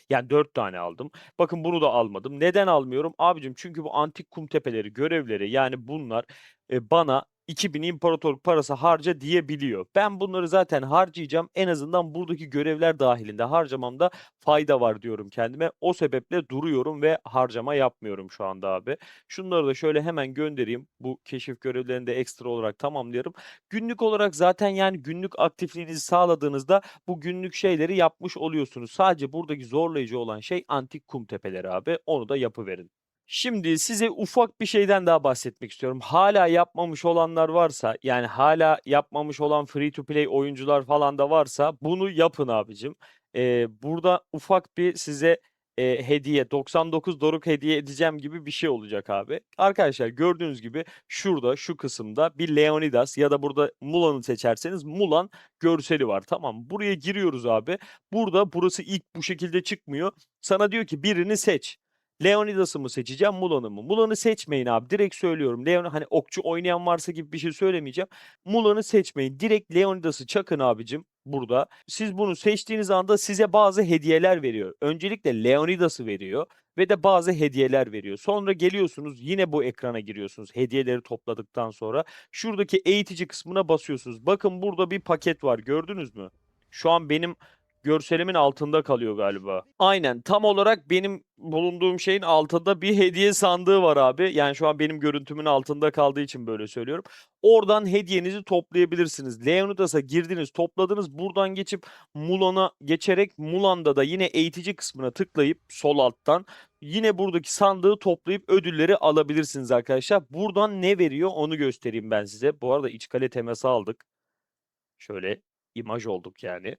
Yani 4 tane aldım. Bakın bunu da almadım. Neden almıyorum? Abicim çünkü bu antik kum tepeleri görevleri yani bunlar bana 2000 imparatorluk parası harca diyebiliyor. Ben bunları zaten harcayacağım. En azından buradaki görevler dahilinde harcamamda fayda var diyorum kendime. O sebeple duruyorum ve harcama yapmıyorum şu anda abi. Şunları da şöyle hemen göndereyim. Bu keşif görevlerini de ekstra olarak tamamlayalım. Günlük olarak zaten yani günlük aktifliğinizi sağladığınızda bu günlük şeyleri yapmış oluyorsunuz. Sadece buradaki zorlayıcı olan şey antik kum tepeleri abi. Onu da yapıverin. Şimdi size ufak bir şeyden daha bahsetmek istiyorum. Hala yapmamış olanlar varsa, yani hala yapmamış olan free to play oyuncular falan da varsa bunu yapın abicim. Burada ufak bir size hediye, 99 doruk hediye edeceğim gibi bir şey olacak abi. Arkadaşlar gördüğünüz gibi şurada şu kısımda bir Leonidas ya da burada Mulan'ı seçerseniz Mulan görseli var. Tamam, buraya giriyoruz abi. Burada burası ilk bu şekilde çıkmıyor. Sana diyor ki birini seç. Leonidas'ı mı seçeceğim, Mulan'ı mı? Mulan'ı seçmeyin abi. Direkt söylüyorum. Hani okçu oynayan varsa gibi bir şey söylemeyeceğim. Mulan'ı seçmeyin. Direkt Leonidas'ı çakın abicim burada. Siz bunu seçtiğiniz anda size bazı hediyeler veriyor. Öncelikle Leonidas'ı veriyor ve de bazı hediyeler veriyor. Sonra geliyorsunuz yine bu ekrana giriyorsunuz hediyeleri topladıktan sonra. Şuradaki eğitici kısmına basıyorsunuz. Bakın burada bir paket var, gördünüz mü? Şu an benim görselimin altında kalıyor galiba. Aynen, tam olarak benim bulunduğum şeyin altında bir hediye sandığı var abi. Yani şu an benim görüntümün altında kaldığı için böyle söylüyorum. Oradan hediyenizi toplayabilirsiniz. Leonidas'a girdiniz, topladınız. Buradan geçip Mulan'a geçerek Mulan'da da yine eğitici kısmına tıklayıp sol alttan yine buradaki sandığı toplayıp ödülleri alabilirsiniz arkadaşlar. Buradan ne veriyor onu göstereyim ben size. Bu arada iç kale teması aldık. Şöyle imaj olduk yani.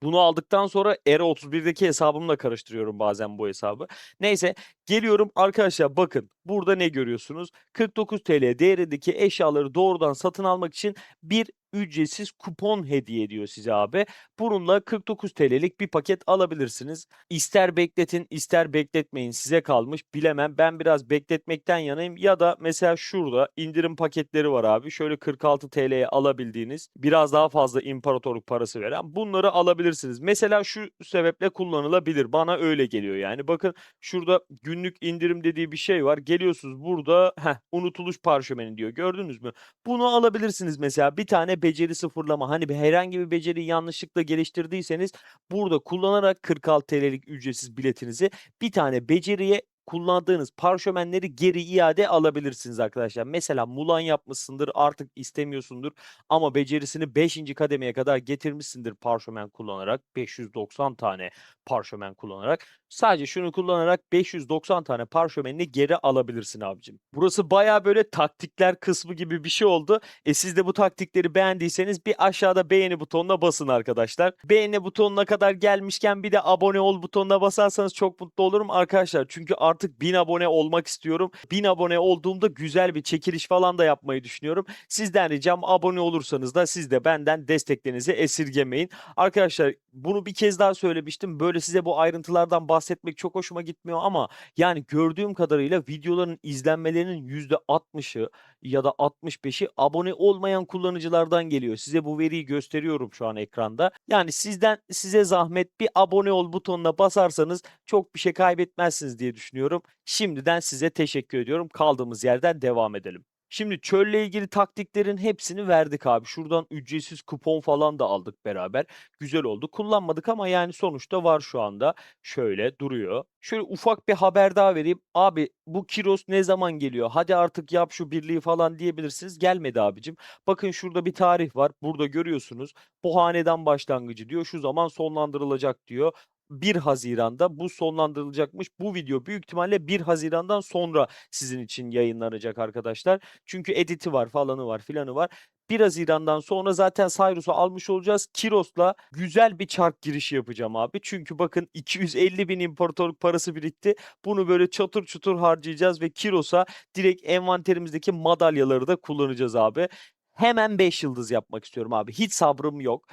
Bunu aldıktan sonra Era 31'deki hesabımla karıştırıyorum bazen bu hesabı. Neyse, geliyorum arkadaşlar, bakın burada ne görüyorsunuz? 49 TL değerindeki eşyaları doğrudan satın almak için bir ücretsiz kupon hediye ediyor size abi. Bununla 49 TL'lik bir paket alabilirsiniz. İster bekletin, ister bekletmeyin, size kalmış. Bilemem, ben biraz bekletmekten yanayım ya da mesela şurada indirim paketleri var abi. Şöyle 46 TL'ye alabildiğiniz biraz daha fazla imparatorluk parası veren bunları alabilirsiniz. Mesela şu sebeple kullanılabilir. Bana öyle geliyor yani. Bakın şurada günlük indirim dediği bir şey var. Geliyorsunuz burada unutuluş parşömeni diyor. Gördünüz mü? Bunu alabilirsiniz mesela. Bir tane beceri sıfırlama. Hani herhangi bir beceriyi yanlışlıkla geliştirdiyseniz burada kullanarak 46 TL'lik ücretsiz biletinizi bir tane beceriye kullandığınız parşömenleri geri iade alabilirsiniz arkadaşlar. Mesela Mulan yapmışsındır, artık istemiyorsundur ama becerisini 5. kademeye kadar getirmişsindir parşömen kullanarak, 590 tane parşömen kullanarak. Sadece şunu kullanarak 590 tane parşömenini geri alabilirsin abicim. Burası baya böyle taktikler kısmı gibi bir şey oldu. Siz de bu taktikleri beğendiyseniz bir aşağıda beğeni butonuna basın arkadaşlar. Beğeni butonuna kadar gelmişken bir de abone ol butonuna basarsanız çok mutlu olurum arkadaşlar. Çünkü artık 1000 abone olmak istiyorum. 1000 abone olduğumda güzel bir çekiliş falan da yapmayı düşünüyorum. Sizden ricam abone olursanız da siz de benden desteklerinizi esirgemeyin. Arkadaşlar bunu bir kez daha söylemiştim. Böyle size bu ayrıntılardan bahsetmek çok hoşuma gitmiyor ama yani gördüğüm kadarıyla videoların izlenmelerinin %60'ı ya da 65'i abone olmayan kullanıcılardan geliyor. Size bu veriyi gösteriyorum şu an ekranda. Yani sizden size zahmet bir abone ol butonuna basarsanız çok bir şey kaybetmezsiniz diye düşünüyorum. Şimdiden size teşekkür ediyorum. Kaldığımız yerden devam edelim. Şimdi çölle ilgili taktiklerin hepsini verdik abi. Şuradan ücretsiz kupon falan da aldık beraber. Güzel oldu. Kullanmadık ama yani sonuçta var şu anda. Şöyle duruyor. Şöyle ufak bir haber daha vereyim. Abi bu Kiros ne zaman geliyor? Hadi artık yap şu birliği falan diyebilirsiniz. Gelmedi abicim. Bakın şurada bir tarih var. Burada görüyorsunuz. Bu hanedan başlangıcı diyor. Şu zaman sonlandırılacak diyor. 1 Haziran'da bu sonlandırılacakmış. Bu video büyük ihtimalle 1 Haziran'dan sonra sizin için yayınlanacak arkadaşlar. Çünkü editi var, falanı var, filanı var. 1 Haziran'dan sonra zaten Cyrus'u almış olacağız. Kiros'la güzel bir çark girişi yapacağım abi. Çünkü bakın 250 bin imparatorluk parası birikti. Bunu böyle çatır çutur harcayacağız ve Kiros'a direkt envanterimizdeki madalyaları da kullanacağız abi. Hemen 5 yıldız yapmak istiyorum abi. Hiç sabrım yok.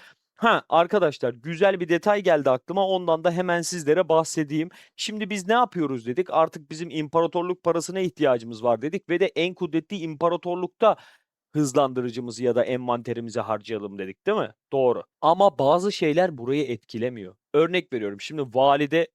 Ha arkadaşlar güzel bir detay geldi aklıma. Ondan da hemen sizlere bahsedeyim. Şimdi biz ne yapıyoruz dedik? Artık bizim imparatorluk parasına ihtiyacımız var dedik ve de en kudretli imparatorlukta hızlandırıcımızı ya da envanterimizi harcayalım dedik, değil mi? Doğru. Ama bazı şeyler burayı etkilemiyor. Örnek veriyorum. Şimdi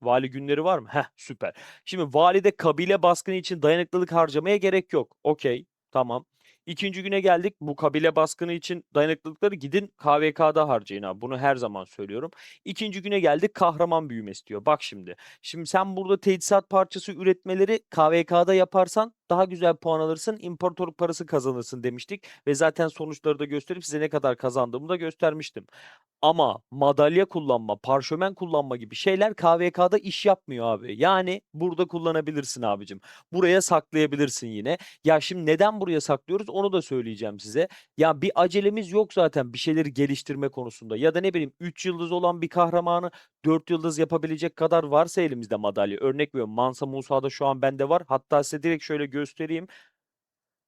vali günleri var mı? Heh, süper. Şimdi valide kabile baskını için dayanıklılık harcamaya gerek yok. Okey, tamam. İkinci güne geldik. Bu kabile baskını için dayanıklılıkları gidin KVK'da harcayın abi. Bunu her zaman söylüyorum. İkinci güne geldik. Kahraman büyümesi diyor. Bak şimdi. Şimdi sen burada teçhizat parçası üretmeleri KVK'da yaparsan daha güzel puan alırsın, imparatorluk parası kazanırsın demiştik ve zaten sonuçları da gösterip size ne kadar kazandığımı da göstermiştim. Ama madalya kullanma, parşömen kullanma gibi şeyler KVK'da iş yapmıyor abi. Yani burada kullanabilirsin abicim. Buraya saklayabilirsin yine. Ya şimdi neden buraya saklıyoruz onu da söyleyeceğim size. Ya bir acelemiz yok zaten bir şeyleri geliştirme konusunda. Ya da ne bileyim 3 yıldız olan bir kahramanı 4 yıldız yapabilecek kadar varsa elimizde madalya. Örnek veriyorum Mansa Musa'da şu an bende var. Hatta size direkt şöyle göstereyim.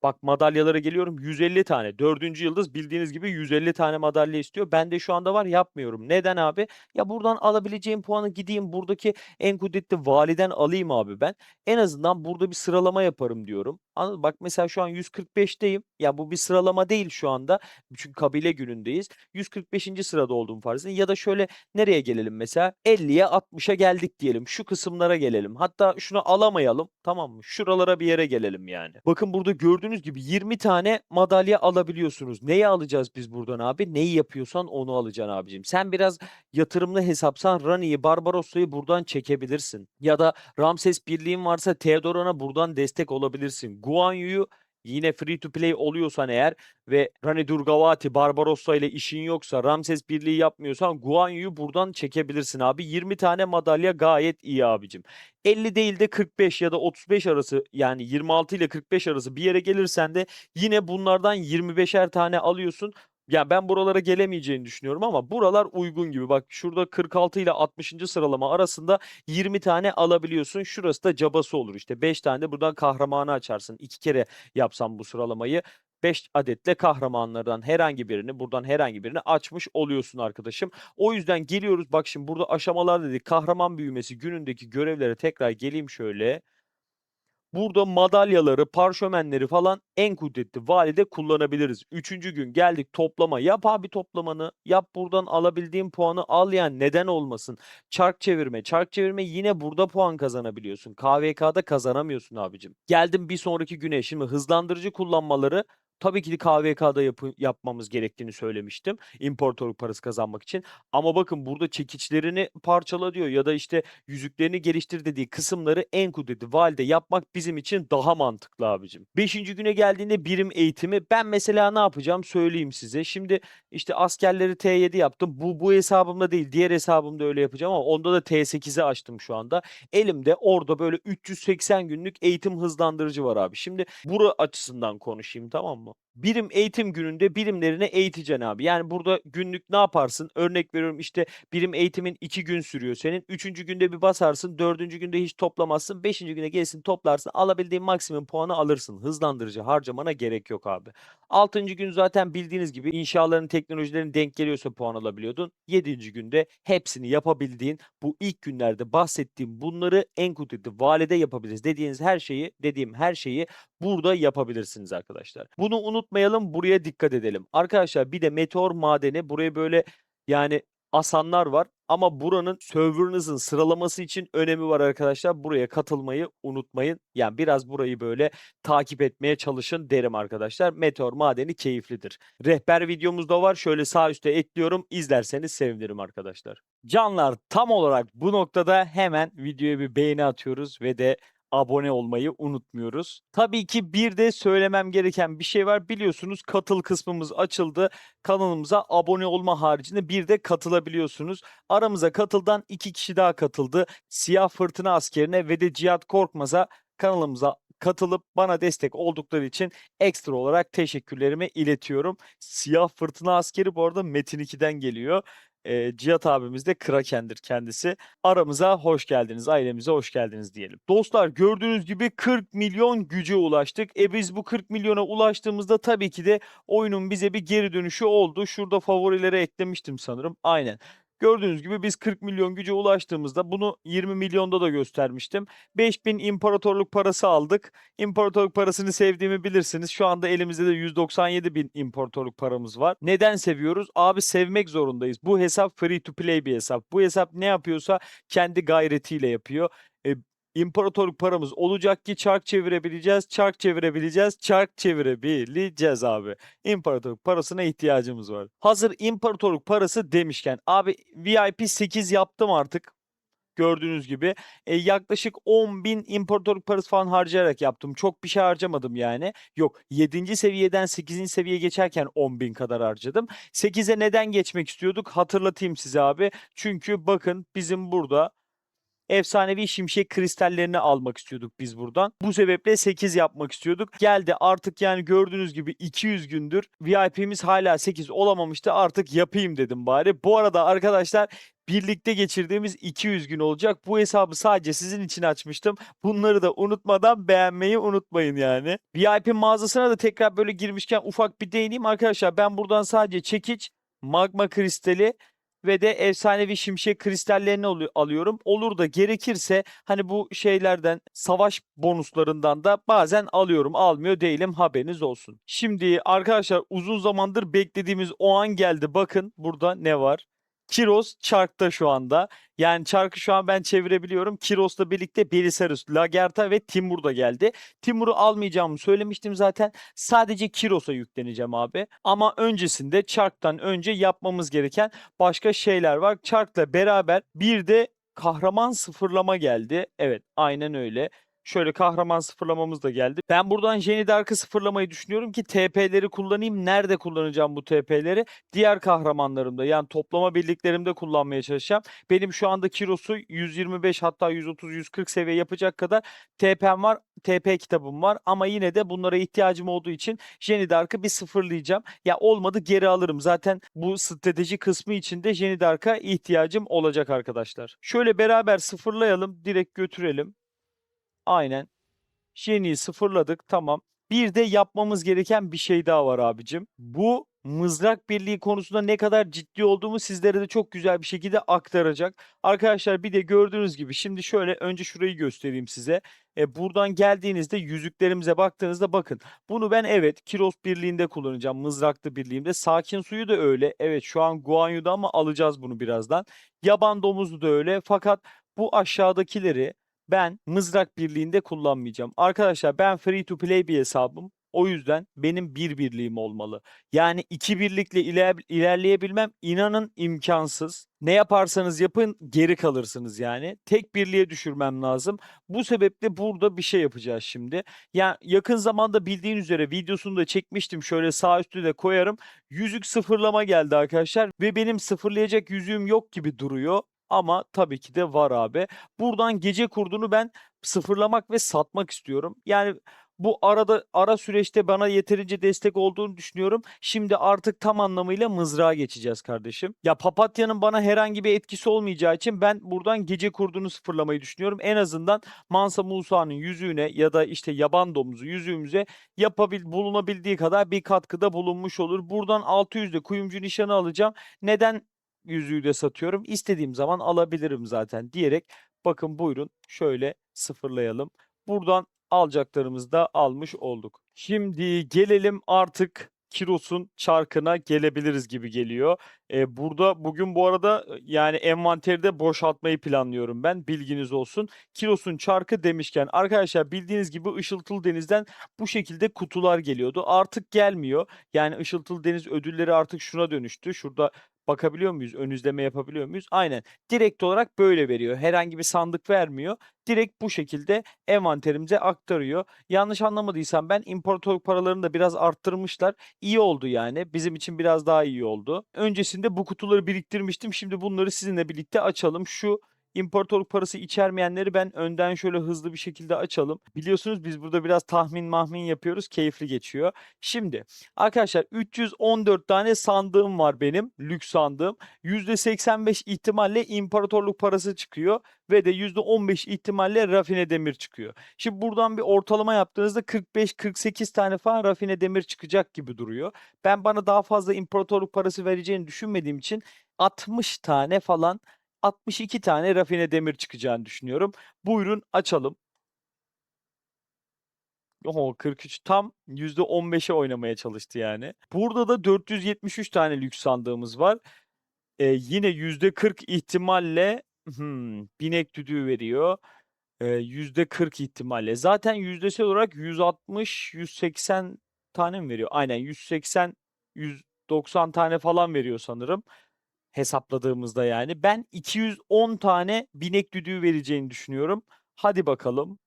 Bak madalyalara geliyorum 150 tane. Dördüncü yıldız bildiğiniz gibi 150 tane madalya istiyor. Bende şu anda var yapmıyorum. Neden abi? Ya buradan alabileceğim puanı gideyim buradaki en kudretli validen alayım abi ben. En azından burada bir sıralama yaparım diyorum. Anladın? Bak mesela şu an 145'teyim. Ya bu bir sıralama değil şu anda. Çünkü kabile günündeyiz. 145. sırada olduğum farz edin. Ya da şöyle nereye gelelim mesela? 50'ye 60'a geldik diyelim. Şu kısımlara gelelim. Hatta şunu alamayalım. Tamam mı? Şuralara bir yere gelelim yani. Bakın burada gördüğünüz gibi 20 tane madalya alabiliyorsunuz. Neyi alacağız biz buradan abi? Neyi yapıyorsan onu alacaksın abicim. Sen biraz yatırımlı hesapsan Rani'yi, Barbarossa'yı buradan çekebilirsin. Ya da Ramses birliğin varsa Theodoran'a buradan destek olabilirsin. Guan Yu'yu yine free to play oluyorsan eğer ve Rani Durgavati, Barbarossa ile işin yoksa, Ramses birliği yapmıyorsan Guan Yu'yu buradan çekebilirsin abi. 20 tane madalya gayet iyi abicim. 50 değil de 45 ya da 35 arası yani 26 ile 45 arası bir yere gelirsen de yine bunlardan 25'er tane alıyorsun. Ya ben buralara gelemeyeceğini düşünüyorum ama buralar uygun gibi. Bak şurada 46 ile 60. sıralama arasında 20 tane alabiliyorsun. Şurası da cabası olur işte. 5 tane de buradan kahramanı açarsın. 2 kere yapsam bu sıralamayı 5 adetle kahramanlardan herhangi birini buradan herhangi birini açmış oluyorsun arkadaşım. O yüzden geliyoruz bak şimdi burada aşamalar dedik. Kahraman büyümesi günündeki görevlere tekrar geleyim şöyle. Burada madalyaları, parşömenleri falan en kudretli valide kullanabiliriz. Üçüncü gün geldik toplama. Yap abi toplamanı. Yap buradan alabildiğin puanı al yani neden olmasın. Çark çevirme. Çark çevirme yine burada puan kazanabiliyorsun. KVK'da kazanamıyorsun abicim. Geldim bir sonraki güne. Şimdi hızlandırıcı kullanmaları tabii ki de KVK'da yapmamız gerektiğini söylemiştim. İmparatorluk parası kazanmak için. Ama bakın burada çekiçlerini parçala diyor ya da işte yüzüklerini geliştir dediği kısımları en kudretli valide yapmak bizim için daha mantıklı abicim. Beşinci güne geldiğinde birim eğitimi ben mesela ne yapacağım söyleyeyim size. Şimdi işte askerleri T7 yaptım. Bu hesabımda değil diğer hesabımda öyle yapacağım ama onda da T8'i açtım şu anda. Elimde orada böyle 380 günlük eğitim hızlandırıcı var abi. Şimdi bura açısından konuşayım tamam mı? Birim eğitim gününde birimlerini eğiteceksin abi. Yani burada günlük ne yaparsın? Örnek veriyorum işte birim eğitimin 2 gün sürüyor senin. Üçüncü günde bir basarsın. Dördüncü günde hiç toplamazsın. Beşinci güne gelirsin toplarsın. Alabildiğin maksimum puanı alırsın. Hızlandırıcı harcamana gerek yok abi. Altıncı gün zaten bildiğiniz gibi inşaların teknolojilerin denk geliyorsa puan alabiliyordun. Yedinci günde hepsini yapabildiğin bu ilk günlerde bahsettiğim bunları en kudretli valide yapabiliriz. Dediğim her şeyi burada yapabilirsiniz arkadaşlar. Bunu unutmayalım, buraya dikkat edelim. Arkadaşlar bir de meteor madeni buraya böyle yani asanlar var. Ama buranın server'ınızın sıralaması için önemi var arkadaşlar. Buraya katılmayı unutmayın. Yani biraz burayı böyle takip etmeye çalışın derim arkadaşlar. Meteor madeni keyiflidir. Rehber videomuz da var. Şöyle sağ üstte ekliyorum. İzlerseniz sevinirim arkadaşlar. Canlar, tam olarak bu noktada hemen videoya bir beğeni atıyoruz ve de abone olmayı unutmuyoruz. Tabii ki bir de söylemem gereken bir şey var. Biliyorsunuz katıl kısmımız açıldı. Kanalımıza abone olma haricinde bir de katılabiliyorsunuz. Aramıza katıldan 2 kişi daha katıldı. Siyah Fırtına Askerine ve de Cihat Korkmaz'a kanalımıza katılıp bana destek oldukları için ekstra olarak teşekkürlerimi iletiyorum. Siyah Fırtına Askeri bu arada Metin 2'den geliyor. Cihat abimiz de Kraken'dir kendisi. Aramıza hoş geldiniz, ailemize hoş geldiniz diyelim. Dostlar, gördüğünüz gibi 40 milyon güce ulaştık. Biz bu 40 milyona ulaştığımızda tabii ki de oyunun bize bir geri dönüşü oldu. Şurada favorilere eklemiştim sanırım. Aynen. Gördüğünüz gibi biz 40 milyon güce ulaştığımızda bunu 20 milyonda da göstermiştim. 5000 imparatorluk parası aldık. İmparatorluk parasını sevdiğimi bilirsiniz. Şu anda elimizde de 197 bin imparatorluk paramız var. Neden seviyoruz? Abi sevmek zorundayız. Bu hesap free to play bir hesap. Bu hesap ne yapıyorsa kendi gayretiyle yapıyor. E, İmparatorluk paramız olacak ki çark çevirebileceğiz, çark çevirebileceğiz, çark çevirebileceğiz abi. İmparatorluk parasına ihtiyacımız var. Hazır imparatorluk parası demişken abi VIP 8 yaptım artık. Gördüğünüz gibi yaklaşık 10.000 imparatorluk parası falan harcayarak yaptım. Çok bir şey harcamadım yani. Yok, 7. seviyeden 8. seviyeye geçerken 10.000 kadar harcadım. 8'e neden geçmek istiyorduk? Hatırlatayım size abi. Çünkü bakın bizim burada efsanevi şimşek kristallerini almak istiyorduk biz buradan. Bu sebeple 8 yapmak istiyorduk. Geldi artık, yani gördüğünüz gibi 200 gündür VIP'miz hala 8 olamamıştı. Artık yapayım dedim bari. Bu arada arkadaşlar, birlikte geçirdiğimiz 200 gün olacak. Bu hesabı sadece sizin için açmıştım. Bunları da unutmadan beğenmeyi unutmayın yani. VIP mağazasına da tekrar böyle girmişken ufak bir değineyim arkadaşlar. Ben buradan sadece çekiç, magma kristali ve de efsanevi şimşek kristallerini alıyorum. Olur da gerekirse hani bu şeylerden, savaş bonuslarından da bazen alıyorum. Almıyor değilim, haberiniz olsun. Şimdi arkadaşlar, uzun zamandır beklediğimiz o an geldi. Bakın burada ne var? Kiros çarkta şu anda. Yani çarkı şu an ben çevirebiliyorum. Kiros'la birlikte Belisarius, Lagertha ve Timur da geldi. Timur'u almayacağımı söylemiştim zaten. Sadece Kiros'a yükleneceğim abi. Ama öncesinde, çarktan önce yapmamız gereken başka şeyler var. Çark'la beraber bir de kahraman sıfırlama geldi. Evet, aynen öyle. Şöyle kahraman sıfırlamamız da geldi. Ben buradan Jenny Dark'ı sıfırlamayı düşünüyorum ki TP'leri kullanayım. Nerede kullanacağım bu TP'leri? Diğer kahramanlarımda, yani toplama birliklerimde kullanmaya çalışacağım. Benim şu anda Kiros'u 125, hatta 130-140 seviye yapacak kadar TP'm var. TP kitabım var ama yine de bunlara ihtiyacım olduğu için Jenny Dark'ı bir sıfırlayacağım. Ya olmadı geri alırım. Zaten bu strateji kısmı için de Jenny Dark'a ihtiyacım olacak arkadaşlar. Şöyle beraber sıfırlayalım. Direkt götürelim. Aynen. Jenny'yi sıfırladık. Tamam. Bir de yapmamız gereken bir şey daha var abicim. Bu mızrak birliği konusunda ne kadar ciddi olduğumu sizlere de çok güzel bir şekilde aktaracak. Arkadaşlar, bir de gördüğünüz gibi şimdi şöyle önce şurayı göstereyim size. Buradan geldiğinizde yüzüklerimize baktığınızda bakın. Bunu ben, evet, Kiros birliğinde kullanacağım. Mızraklı birliğimde. Sakin suyu da öyle. Evet, şu an Guan Yu'da ama alacağız bunu birazdan. Yaban domuzu da öyle. Fakat bu aşağıdakileri ben mızrak birliğinde kullanmayacağım. Arkadaşlar, ben free to play bir hesabım. O yüzden benim bir birliğim olmalı. Yani iki birlikle ilerleyebilmem, inanın, imkansız. Ne yaparsanız yapın geri kalırsınız yani. Tek birliğe düşürmem lazım. Bu sebeple burada bir şey yapacağız şimdi. Yani yakın zamanda bildiğin üzere videosunu da çekmiştim. Şöyle sağ üstü de koyarım. Yüzük sıfırlama geldi arkadaşlar. Ve benim sıfırlayacak yüzüğüm yok gibi duruyor. Ama tabii ki de var abi. Buradan gece kurdunu ben sıfırlamak ve satmak istiyorum. Yani bu ara süreçte bana yeterince destek olduğunu düşünüyorum. Şimdi artık tam anlamıyla mızrağa geçeceğiz kardeşim. Ya Papatya'nın bana herhangi bir etkisi olmayacağı için ben buradan gece kurdunu sıfırlamayı düşünüyorum. En azından Mansa Musa'nın yüzüğüne ya da işte yaban domuzu yüzüğümüze bulunabildiği kadar bir katkıda bulunmuş olur. Buradan 600'de kuyumcu nişanı alacağım. Neden yüzüğü de satıyorum? İstediğim zaman alabilirim zaten diyerek, bakın buyurun, şöyle sıfırlayalım. Buradan alacaklarımızı da almış olduk. Şimdi gelelim artık Kiros'un çarkına gelebiliriz gibi geliyor. Burada bugün bu arada yani envanteri de boşaltmayı planlıyorum ben. Bilginiz olsun. Kiros'un çarkı demişken arkadaşlar bildiğiniz gibi Işıltılı Deniz'den bu şekilde kutular geliyordu. Artık gelmiyor. Yani Işıltılı Deniz ödülleri artık şuna dönüştü. Şurada bakabiliyor muyuz? Ön izleme yapabiliyor muyuz? Aynen. Direkt olarak böyle veriyor. Herhangi bir sandık vermiyor. Direkt bu şekilde envanterimize aktarıyor. Yanlış anlamadıysam ben imparatorluk paralarını da biraz arttırmışlar. İyi oldu yani. Bizim için biraz daha iyi oldu. Öncesinde bu kutuları biriktirmiştim. Şimdi bunları sizinle birlikte açalım. Şu imparatorluk parası içermeyenleri ben önden şöyle hızlı bir şekilde açalım. Biliyorsunuz biz burada biraz tahmin mahmin yapıyoruz. Keyifli geçiyor. Şimdi arkadaşlar 314 tane sandığım var benim. Lüks sandığım. %85 ihtimalle imparatorluk parası çıkıyor ve de %15 ihtimalle rafine demir çıkıyor. Şimdi buradan bir ortalama yaptığınızda 45-48 tane falan rafine demir çıkacak gibi duruyor. Ben bana daha fazla imparatorluk parası vereceğini düşünmediğim için 60 tane falan 62 tane rafine demir çıkacağını düşünüyorum. Buyurun açalım. Oho 43 tam %15'e oynamaya çalıştı yani. Burada da 473 tane lüks sandığımız var. Yine %40 ihtimalle binek düdüğü veriyor. %40 ihtimalle. Zaten yüzdesel olarak 160, 180 tane mi veriyor? Aynen 180, 190 tane falan veriyor sanırım. Hesapladığımızda yani. Ben 210 tane binek düdüğü vereceğini düşünüyorum. Hadi bakalım.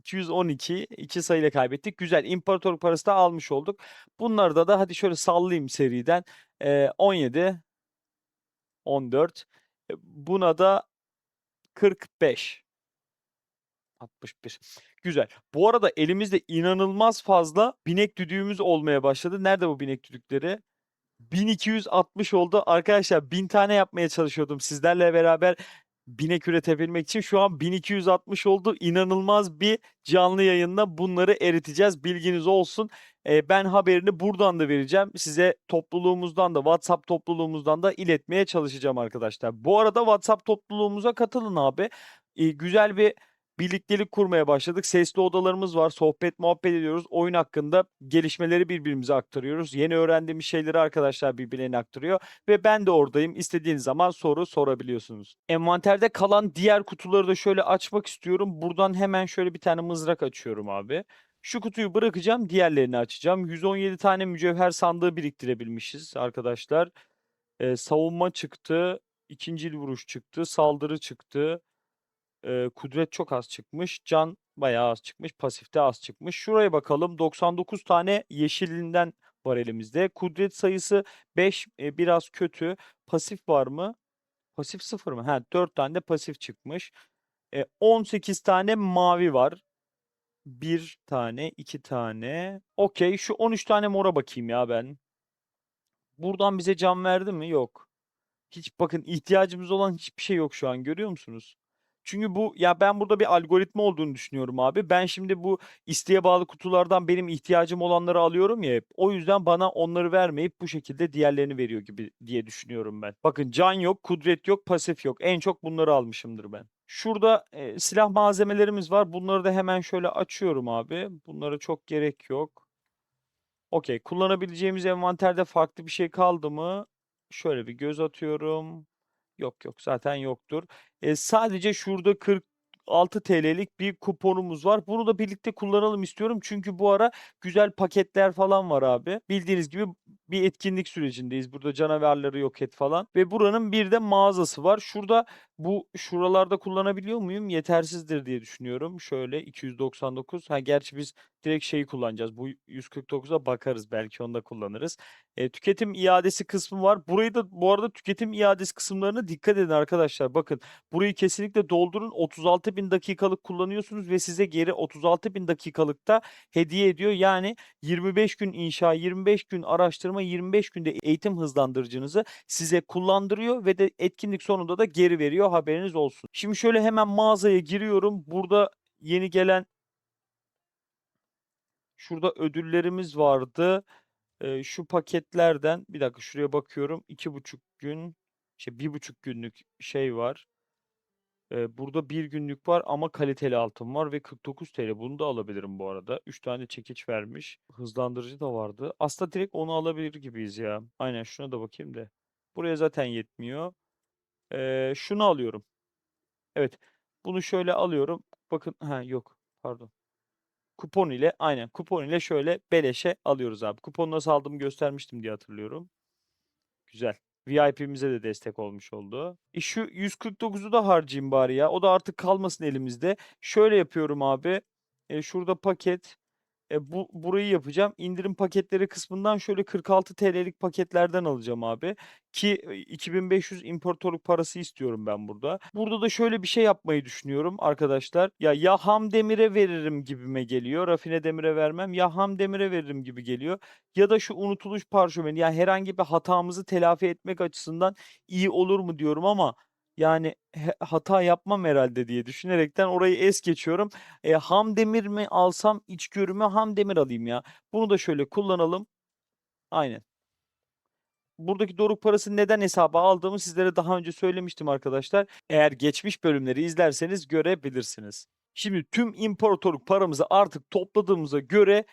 212, 2 sayıyla kaybettik. Güzel. İmparatorluk parası da almış olduk. Bunları da hadi şöyle sallayayım seriden. 17, 14. Buna da 45. 61. Güzel. Bu arada elimizde inanılmaz fazla binek düdüğümüz olmaya başladı. Nerede bu binek düdükleri? 1260 oldu. Arkadaşlar 1000 tane yapmaya çalışıyordum sizlerle beraber binek üretebilmek için. Şu an 1260 oldu. İnanılmaz bir canlı yayında bunları eriteceğiz. Bilginiz olsun. Ben haberini buradan da vereceğim. Size topluluğumuzdan da WhatsApp topluluğumuzdan da iletmeye çalışacağım arkadaşlar. Bu arada WhatsApp topluluğumuza katılın abi. Güzel bir birliktelik kurmaya başladık. Sesli odalarımız var. Sohbet, muhabbet ediyoruz. Oyun hakkında gelişmeleri birbirimize aktarıyoruz. Yeni öğrendiğimiz şeyleri arkadaşlar birbirlerine aktarıyor. Ve ben de oradayım. İstediğiniz zaman soru sorabiliyorsunuz. Envanterde kalan diğer kutuları da şöyle açmak istiyorum. Buradan hemen şöyle bir tane mızrak açıyorum abi. Şu kutuyu bırakacağım. Diğerlerini açacağım. 117 tane mücevher sandığı biriktirebilmişiz arkadaşlar. Savunma çıktı. İkincil vuruş çıktı. Saldırı çıktı. Kudret çok az çıkmış. Can bayağı az çıkmış. Pasifte az çıkmış. Şuraya bakalım. 99 tane yeşilinden var elimizde. Kudret sayısı 5, biraz kötü. Pasif var mı? Pasif 0 mı? Ha 4 tane de pasif çıkmış. 18 tane mavi var. Bir tane, 2 tane. Okey. Şu 13 tane mora bakayım ya ben. Buradan bize can verdi mi? Yok. Hiç bakın ihtiyacımız olan hiçbir şey yok şu an görüyor musunuz? Çünkü bu ya ben burada bir algoritma olduğunu düşünüyorum abi. Ben şimdi bu isteğe bağlı kutulardan benim ihtiyacım olanları alıyorum ya hep. O yüzden bana onları vermeyip bu şekilde diğerlerini veriyor gibi diye düşünüyorum ben. Bakın can yok, kudret yok, pasif yok. En çok bunları almışımdır ben. Şurada silah malzemelerimiz var. Bunları da hemen şöyle açıyorum abi. Bunlara çok gerek yok. Okey. Kullanabileceğimiz envanterde farklı bir şey kaldı mı? Şöyle bir göz atıyorum. Yok yok zaten yoktur. Sadece şurada 46 TL'lik bir kuponumuz var. Bunu da birlikte kullanalım istiyorum. Çünkü bu ara güzel paketler falan var abi. Bildiğiniz gibi bir etkinlik sürecindeyiz. Burada canavarları yok et falan. Ve buranın bir de mağazası var. Şuralarda kullanabiliyor muyum? Yetersizdir diye düşünüyorum. Şöyle 299. Ha gerçi biz direkt şeyi kullanacağız. Bu 149'a bakarız. Belki onu da kullanırız. Tüketim iadesi kısmı var. Burayı da bu arada tüketim iadesi kısımlarına dikkat edin arkadaşlar. Bakın burayı kesinlikle doldurun. 36 bin dakikalık kullanıyorsunuz ve size geri 36 bin dakikalıkta hediye ediyor. Yani 25 gün inşa, 25 gün araştırma, 25 günde eğitim hızlandırıcınızı size kullandırıyor ve de etkinlik sonunda da geri veriyor. Haberiniz olsun. Şimdi şöyle hemen mağazaya giriyorum. Burada yeni gelen şurada ödüllerimiz vardı. Şu paketlerden bir dakika şuraya bakıyorum. 2,5 gün 1,5 günlük şey var. Burada bir günlük var ama kaliteli altın var ve 49 TL. Bunu da alabilirim bu arada. 3 tane çekiç vermiş. Hızlandırıcı da vardı. Aslında direkt onu alabilir gibiyiz ya. Aynen şuna da bakayım da. Buraya zaten yetmiyor. Şunu alıyorum. Evet. Bunu şöyle alıyorum. Bakın ha yok. Pardon. Kupon ile aynen kupon ile şöyle beleşe alıyoruz abi. Kuponu nasıl aldığımı göstermiştim diye hatırlıyorum. Güzel. VIP'mize de destek olmuş oldu. Şu 149'u da harcayayım bari ya. O da artık kalmasın elimizde. Şöyle yapıyorum abi. Şurada paket. Burayı yapacağım. İndirim paketleri kısmından şöyle 46 TL'lik paketlerden alacağım abi. Ki 2500 importörlük parası istiyorum ben burada. Burada da şöyle bir şey yapmayı düşünüyorum arkadaşlar. Ya ham demire veririm gibime geliyor. Rafine demire vermem. Ya ham demire veririm gibi geliyor. Ya da şu unutuluş parşömeni. Yani herhangi bir hatamızı telafi etmek açısından iyi olur mu diyorum ama yani hata yapmam herhalde diye düşünerekten orayı es geçiyorum. Ham demir mi alsam içgörüme ham demir alayım ya. Bunu da şöyle kullanalım. Aynen. Buradaki doruk parasını neden hesaba aldığımı sizlere daha önce söylemiştim arkadaşlar. Eğer geçmiş bölümleri izlerseniz görebilirsiniz. Şimdi tüm imparatorluk paramızı artık topladığımıza göre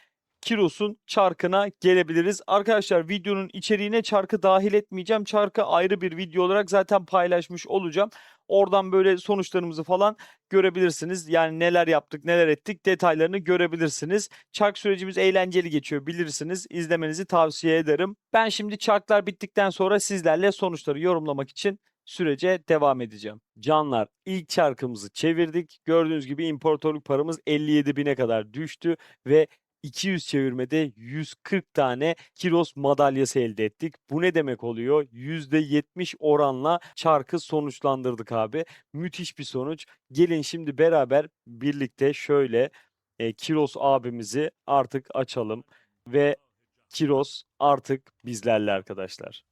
Kiros'un çarkına gelebiliriz. Arkadaşlar videonun içeriğine çarkı dahil etmeyeceğim. Çarkı ayrı bir video olarak zaten paylaşmış olacağım. Oradan böyle sonuçlarımızı falan görebilirsiniz. Yani neler yaptık, neler ettik detaylarını görebilirsiniz. Çark sürecimiz eğlenceli geçiyor bilirsiniz. İzlemenizi tavsiye ederim. Ben şimdi çarklar bittikten sonra sizlerle sonuçları yorumlamak için sürece devam edeceğim. Canlar ilk çarkımızı çevirdik. Gördüğünüz gibi imparatorluk paramız 57 bine kadar düştü ve 200 çevirmede 140 tane Kiros madalyası elde ettik. Bu ne demek oluyor? %70 oranla çarkı sonuçlandırdık abi. Müthiş bir sonuç. Gelin şimdi beraber birlikte şöyle Kiros abimizi artık açalım ve Kiros artık bizlerle arkadaşlar.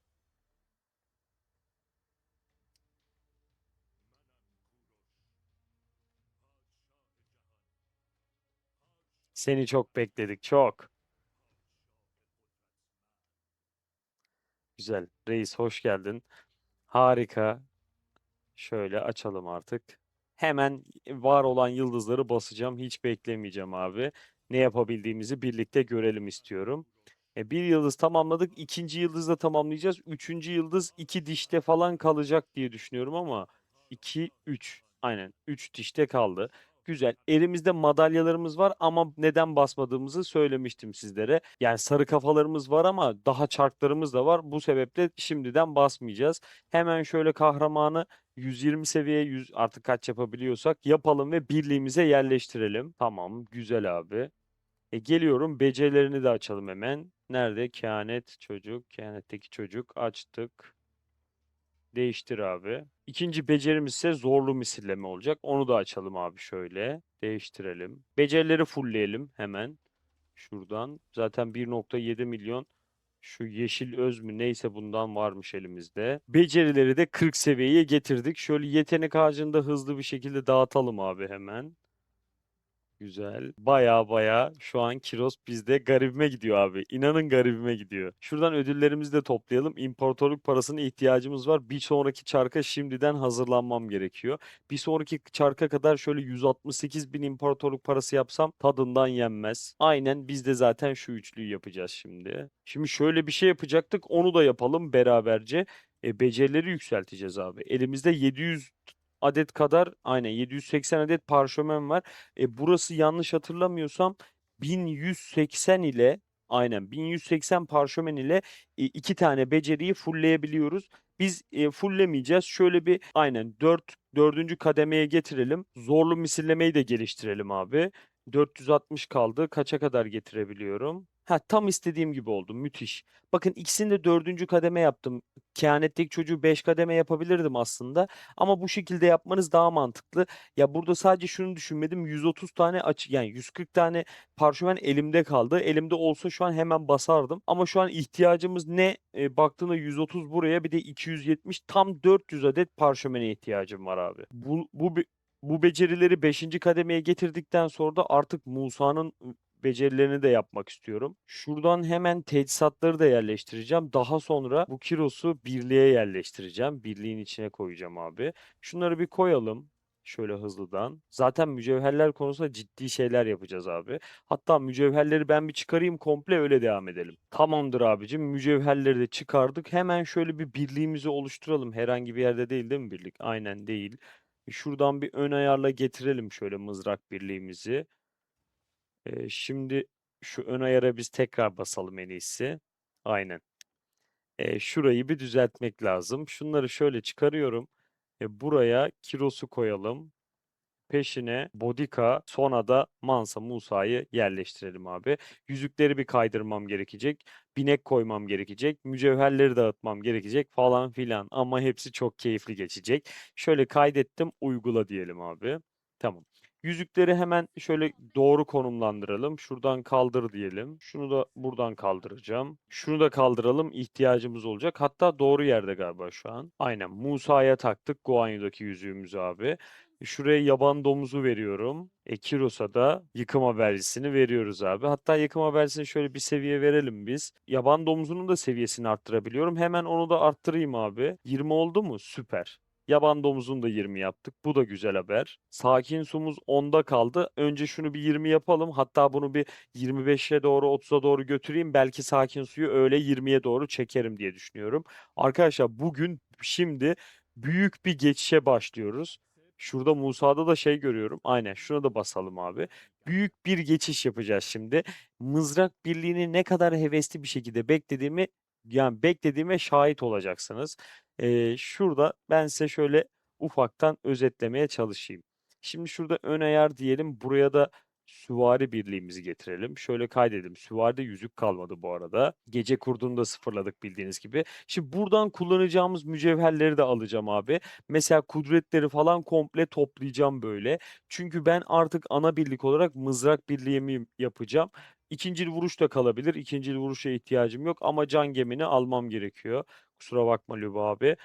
Seni çok bekledik, çok. Güzel. Reis hoş geldin. Harika. Şöyle açalım artık. Hemen var olan yıldızları basacağım. Hiç beklemeyeceğim abi. Ne yapabildiğimizi birlikte görelim istiyorum. Bir yıldız tamamladık. İkinci yıldızla tamamlayacağız. Üçüncü yıldız iki dişte falan kalacak diye düşünüyorum ama iki, üç. Aynen. Üç dişte kaldı. Güzel. Elimizde madalyalarımız var ama neden basmadığımızı söylemiştim sizlere. Yani sarı kafalarımız var ama daha çarklarımız da var. Bu sebeple şimdiden basmayacağız. Hemen şöyle kahramanı 120 seviye 100 artık kaç yapabiliyorsak yapalım ve birliğimize yerleştirelim. Tamam, güzel abi. Geliyorum becerilerini de açalım hemen. Nerede? Kehanet çocuk. Kehanetteki çocuk açtık. Değiştir abi. İkinci becerimiz ise zorlu misilleme olacak. Onu da açalım abi şöyle. Değiştirelim. Becerileri fullleyelim hemen. Şuradan. Zaten 1,7 milyon şu yeşil öz mü neyse bundan varmış elimizde. Becerileri de 40 seviyeye getirdik. Şöyle yetenek ağacını da hızlı bir şekilde dağıtalım abi hemen. Güzel. Baya baya şu an Kiros bizde garibime gidiyor abi. İnanın garibime gidiyor. Şuradan ödüllerimizi de toplayalım. İmparatorluk parasına ihtiyacımız var. Bir sonraki çarka şimdiden hazırlanmam gerekiyor. Bir sonraki çarka kadar şöyle 168 bin imparatorluk parası yapsam tadından yenmez. Aynen biz de zaten şu üçlüyü yapacağız şimdi. Şimdi şöyle bir şey yapacaktık. Onu da yapalım beraberce. Becerileri yükselteceğiz abi. Elimizde 700 adet kadar aynen 780 adet parşömen var. Burası yanlış hatırlamıyorsam 1180 ile aynen 1180 parşömen ile iki tane beceriyi fullleyebiliyoruz. Biz fulllemeyeceğiz. Şöyle bir aynen dördüncü kademeye getirelim. Zorlu misillemeyi de geliştirelim abi. 460 kaldı. Kaça kadar getirebiliyorum? Ha tam istediğim gibi oldu. Müthiş. Bakın ikisini de dördüncü kademe yaptım. Kehanetteki çocuğu 5 kademe yapabilirdim aslında. Ama bu şekilde yapmanız daha mantıklı. Ya burada sadece şunu düşünmedim. 130 tane açık yani 140 tane parşömen elimde kaldı. Elimde olsa şu an hemen basardım. Ama şu an ihtiyacımız ne? Baktığında 130 buraya bir de 270 tam 400 adet parşömene ihtiyacım var abi. Bu becerileri beşinci kademeye getirdikten sonra da artık Musa'nın becerilerini de yapmak istiyorum. Şuradan hemen teçhizatları da yerleştireceğim. Daha sonra bu Kiros'u birliğe yerleştireceğim. Birliğin içine koyacağım abi. Şunları bir koyalım. Şöyle hızlıdan. Zaten mücevherler konusunda ciddi şeyler yapacağız abi. Hatta mücevherleri ben bir çıkarayım komple öyle devam edelim. Tamamdır abicim. Mücevherleri de çıkardık. Hemen şöyle bir birliğimizi oluşturalım. Herhangi bir yerde değil mi birlik? Aynen değil. Şuradan bir ön ayarla getirelim şöyle mızrak birliğimizi. Şimdi şu ön ayara biz tekrar basalım en iyisi. Aynen. Şurayı bir düzeltmek lazım. Şunları şöyle çıkarıyorum. Buraya Kiros'u koyalım. Peşine Bodica, sonra da Mansa Musa'yı yerleştirelim abi. Yüzükleri bir kaydırmam gerekecek. Binek koymam gerekecek. Mücevherleri dağıtmam gerekecek falan filan. Ama hepsi çok keyifli geçecek. Şöyle kaydettim, uygula diyelim abi. Tamam. Yüzükleri hemen şöyle doğru konumlandıralım. Şuradan kaldır diyelim. Şunu da buradan kaldıracağım. Şunu da kaldıralım. İhtiyacımız olacak. Hatta doğru yerde galiba şu an. Aynen. Musa'ya taktık Guanyu'daki yüzüğümüzü abi. Şuraya yaban domuzu veriyorum. Kiros'a da yıkım habercisini veriyoruz abi. Hatta yıkım habercisini şöyle bir seviye verelim biz. Yaban domuzunun da seviyesini arttırabiliyorum. Hemen onu da arttırayım abi. 20 oldu mu? Süper. Yaban domuzunu da 20 yaptık. Bu da güzel haber. Sakin sumuz 10'da kaldı. Önce şunu bir 20 yapalım. Hatta bunu bir 25'e doğru 30'a doğru götüreyim. Belki sakin suyu öyle 20'ye doğru çekerim diye düşünüyorum. Arkadaşlar bugün şimdi büyük bir geçişe başlıyoruz. Şurada Musa'da da şey görüyorum. Aynen şuna da basalım abi. Büyük bir geçiş yapacağız şimdi. Mızrak birliğini ne kadar hevesli bir şekilde beklediğime şahit olacaksınız. Şurada ben size şöyle ufaktan özetlemeye çalışayım. Şimdi şurada ön ayar diyelim. Buraya da süvari birliğimizi getirelim. Şöyle kaydedelim. Süvaride yüzük kalmadı bu arada. Gece kurdunu da sıfırladık bildiğiniz gibi. Şimdi buradan kullanacağımız mücevherleri de alacağım abi. Mesela kudretleri falan komple toplayacağım böyle. Çünkü ben artık ana birlik olarak mızrak birliğimi yapacağım. İkincil vuruş da kalabilir. İkincil vuruşa ihtiyacım yok ama can gemini almam gerekiyor. Kusura bakma Lübü abi.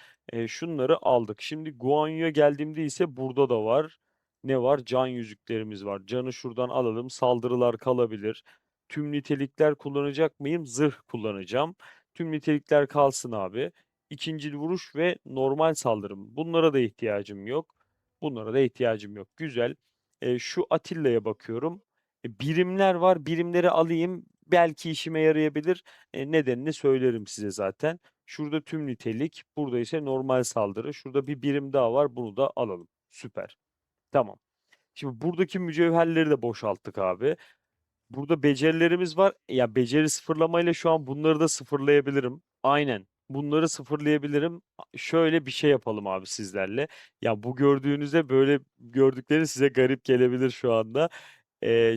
Şunları aldık. Şimdi Guanyu'ya geldiğimde ise burada da var. Ne var? Can yüzüklerimiz var. Canı şuradan alalım. Saldırılar kalabilir. Tüm nitelikler kullanacak mıyım? Zırh kullanacağım. Tüm nitelikler kalsın abi. İkincil vuruş ve normal saldırım. Bunlara da ihtiyacım yok. Bunlara da ihtiyacım yok. Güzel. Şu Atilla'ya bakıyorum. Birimler var. Birimleri alayım. Belki işime yarayabilir. Nedenini söylerim size zaten. Şurada tüm nitelik. Burada ise normal saldırı. Şurada bir birim daha var. Bunu da alalım. Süper. Tamam. Şimdi buradaki mücevherleri de boşalttık abi. Burada becerilerimiz var. Ya beceri sıfırlamayla şu an bunları da sıfırlayabilirim. Aynen. Bunları sıfırlayabilirim. Şöyle bir şey yapalım abi sizlerle. Ya bu gördüğünüzde böyle gördükleri size garip gelebilir şu anda.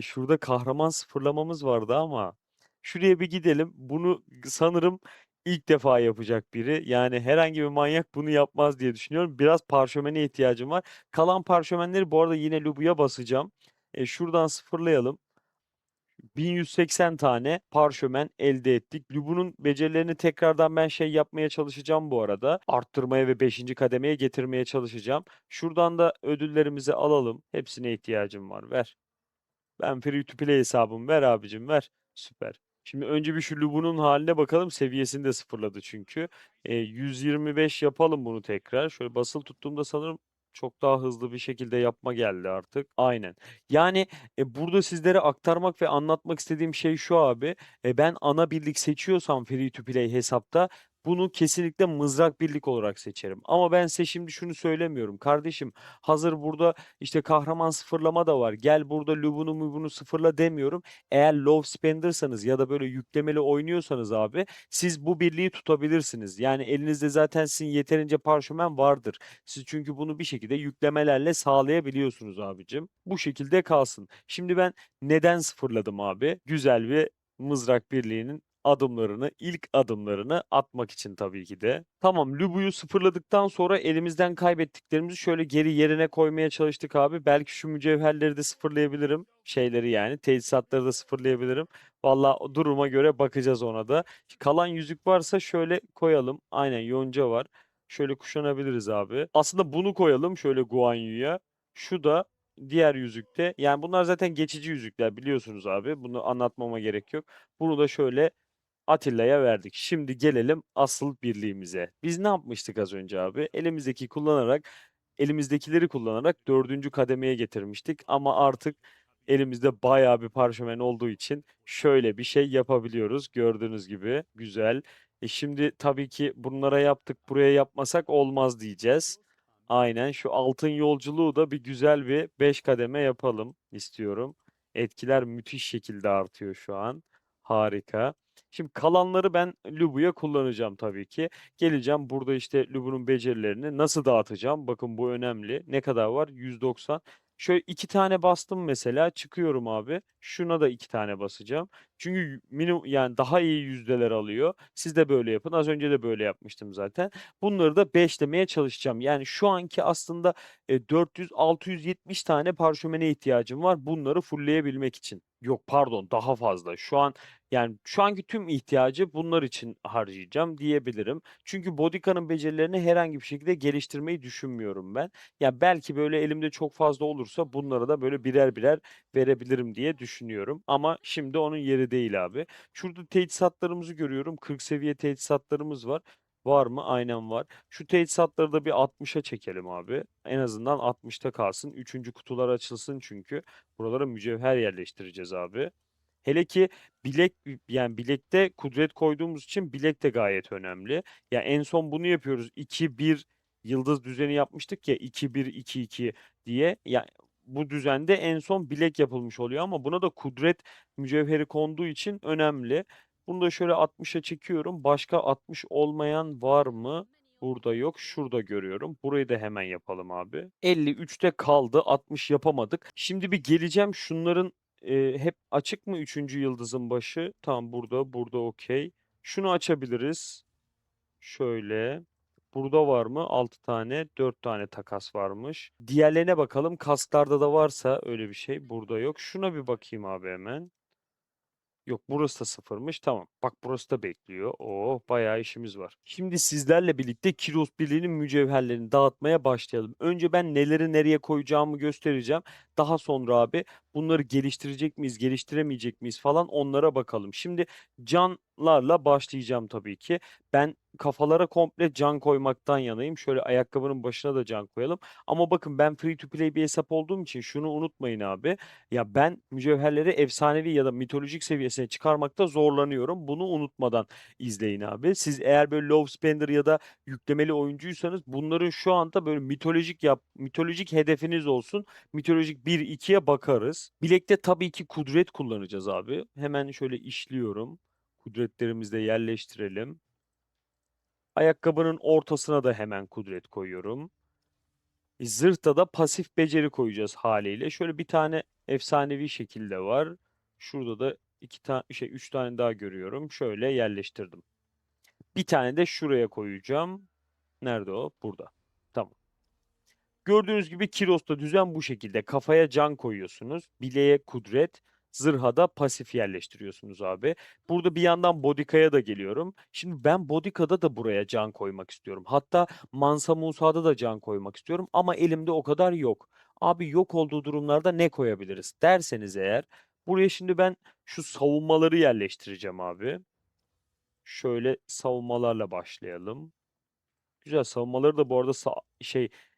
Şurada kahraman sıfırlamamız vardı ama şuraya bir gidelim. Bunu sanırım ilk defa yapacak biri. Yani herhangi bir manyak bunu yapmaz diye düşünüyorum. Biraz parşömene ihtiyacım var. Kalan parşömenleri bu arada yine Lubu'ya basacağım. Şuradan sıfırlayalım. 1180 tane parşömen elde ettik. Lubu'nun becerilerini tekrardan ben şey yapmaya çalışacağım bu arada. Arttırmaya ve 5. kademeye getirmeye çalışacağım. Şuradan da ödüllerimizi alalım. Hepsine ihtiyacım var. Ver. Ben free to play hesabım. Ver abicim ver. Süper. Şimdi önce bir şu Lubu'nun haline bakalım. Seviyesini de sıfırladı çünkü. 125 yapalım bunu tekrar. Şöyle basılı tuttuğumda sanırım çok daha hızlı bir şekilde yapma geldi artık. Aynen. Yani burada sizlere aktarmak ve anlatmak istediğim şey şu abi. Ben ana birlik seçiyorsam free to play hesapta bunu kesinlikle mızrak birlik olarak seçerim. Ama ben size şimdi şunu söylemiyorum. Kardeşim hazır burada işte kahraman sıfırlama da var. Gel burada Lubunu Mubunu sıfırla demiyorum. Eğer low spender'sanız ya da böyle yüklemeli oynuyorsanız abi siz bu birliği tutabilirsiniz. Yani elinizde zaten sizin yeterince parşömen vardır. Siz çünkü bunu bir şekilde yüklemelerle sağlayabiliyorsunuz abicim. Bu şekilde kalsın. Şimdi ben neden sıfırladım abi? Güzel bir mızrak birliğinin ilk adımlarını atmak için tabii ki de. Tamam, Lubu'yu sıfırladıktan sonra elimizden kaybettiklerimizi şöyle geri yerine koymaya çalıştık abi. Belki şu mücevherleri de sıfırlayabilirim. Şeyleri yani tesisatları da sıfırlayabilirim. Valla duruma göre bakacağız ona da. Kalan yüzük varsa şöyle koyalım. Aynen yonca var. Şöyle kuşanabiliriz abi. Aslında bunu koyalım şöyle Guanyu'ya. Şu da diğer yüzükte. Yani bunlar zaten geçici yüzükler biliyorsunuz abi. Bunu anlatmama gerek yok. Bunu da şöyle Atilla'ya verdik. Şimdi gelelim asıl birliğimize. Biz ne yapmıştık az önce abi? Elimizdeki kullanarak elimizdekileri kullanarak 4. kademeye getirmiştik ama artık elimizde bayağı bir parşömen olduğu için şöyle bir şey yapabiliyoruz. Gördüğünüz gibi güzel. Şimdi tabii ki bunlara yaptık, buraya yapmasak olmaz diyeceğiz. Aynen şu altın yolculuğu da bir güzel bir 5 kademe yapalım istiyorum. Etkiler müthiş şekilde artıyor şu an. Harika. Şimdi kalanları ben Lubu'ya kullanacağım tabii ki. Geleceğim burada işte Lubu'nun becerilerini nasıl dağıtacağım? Bakın bu önemli. Ne kadar var? 190. Şöyle 2 tane bastım mesela. Çıkıyorum abi. Şuna da 2 tane basacağım. Çünkü yani daha iyi yüzdeler alıyor. Siz de böyle yapın. Az önce de böyle yapmıştım zaten. Bunları da beşlemeye çalışacağım. Yani şu anki aslında 400-670 tane parşömene ihtiyacım var bunları fullleyebilmek için. Yok pardon daha fazla. Şu an yani şu anki tüm ihtiyacı bunlar için harcayacağım diyebilirim. Çünkü Bodika'nın becerilerini herhangi bir şekilde geliştirmeyi düşünmüyorum ben. Ya belki böyle elimde çok fazla olursa bunları da böyle birer birer verebilirim diye düşünüyorum. Ama şimdi onun yeri değil abi. Şurada teçhizatlarımızı görüyorum. 40 seviye teçhizatlarımız var. Var mı? Aynen var. Şu teçhizatları da bir 60'a çekelim abi. En azından 60'ta kalsın. Üçüncü kutular açılsın çünkü. Buralara mücevher yerleştireceğiz abi. Hele ki bilek yani bilekte kudret koyduğumuz için bilek de gayet önemli. Ya en son bunu yapıyoruz. 2-1 yıldız düzeni yapmıştık ya 2-1-2-2 diye. Ya bu düzende en son bilek yapılmış oluyor ama buna da kudret mücevheri konduğu için önemli. Bunu da şöyle 60'a çekiyorum. Başka 60 olmayan var mı? Burada yok. Şurada görüyorum. Burayı da hemen yapalım abi. 53'te kaldı. 60 yapamadık. Şimdi bir geleceğim. Şunların hep açık mı üçüncü yıldızın başı? Tamam burada. Burada okey. Şunu açabiliriz. Şöyle. Burada var mı? 6 tane, 4 tane takas varmış. Diğerlerine bakalım. Kasklarda da varsa öyle bir şey. Burada yok. Şuna bir bakayım abi hemen. Yok burası da sıfırmış. Tamam. Bak burası da bekliyor. Oh bayağı işimiz var. Şimdi sizlerle birlikte Kiros Birliği'nin mücevherlerini dağıtmaya başlayalım. Önce ben neleri nereye koyacağımı göstereceğim. Daha sonra abi bunları geliştirecek miyiz, geliştiremeyecek miyiz falan onlara bakalım. Şimdi canlarla başlayacağım tabii ki. Ben kafalara komple can koymaktan yanayım. Şöyle ayakkabının başına da can koyalım. Ama bakın ben free to play bir hesap olduğum için şunu unutmayın abi. Ya ben mücevherleri efsanevi ya da mitolojik seviyesine çıkarmakta zorlanıyorum. Bunu unutmadan izleyin abi. Siz eğer böyle low spender ya da yüklemeli oyuncuysanız bunların şu anda böyle mitolojik hedefiniz olsun. Mitolojik 1-2'ye bakarız. Bilekte tabii ki kudret kullanacağız abi. Hemen şöyle işliyorum. Kudretlerimizi de yerleştirelim. Ayakkabının ortasına da hemen kudret koyuyorum. Zırhta da pasif beceri koyacağız haliyle. Şöyle bir tane efsanevi şekilde var. Şurada da 3 tane daha görüyorum. Şöyle yerleştirdim. Bir tane de şuraya koyacağım. Nerede o? Burada. Tamam. Gördüğünüz gibi Kiros'ta düzen bu şekilde. Kafaya can koyuyorsunuz. Bileğe kudret, zırha da pasif yerleştiriyorsunuz abi. Burada bir yandan Bodika'ya da geliyorum. Şimdi ben Bodika'da da buraya can koymak istiyorum. Hatta Mansa Musa'da da can koymak istiyorum ama elimde o kadar yok. Abi yok olduğu durumlarda ne koyabiliriz derseniz eğer buraya şimdi ben şu savunmaları yerleştireceğim abi. Şöyle savunmalarla başlayalım. Güzel savunmaları da bu arada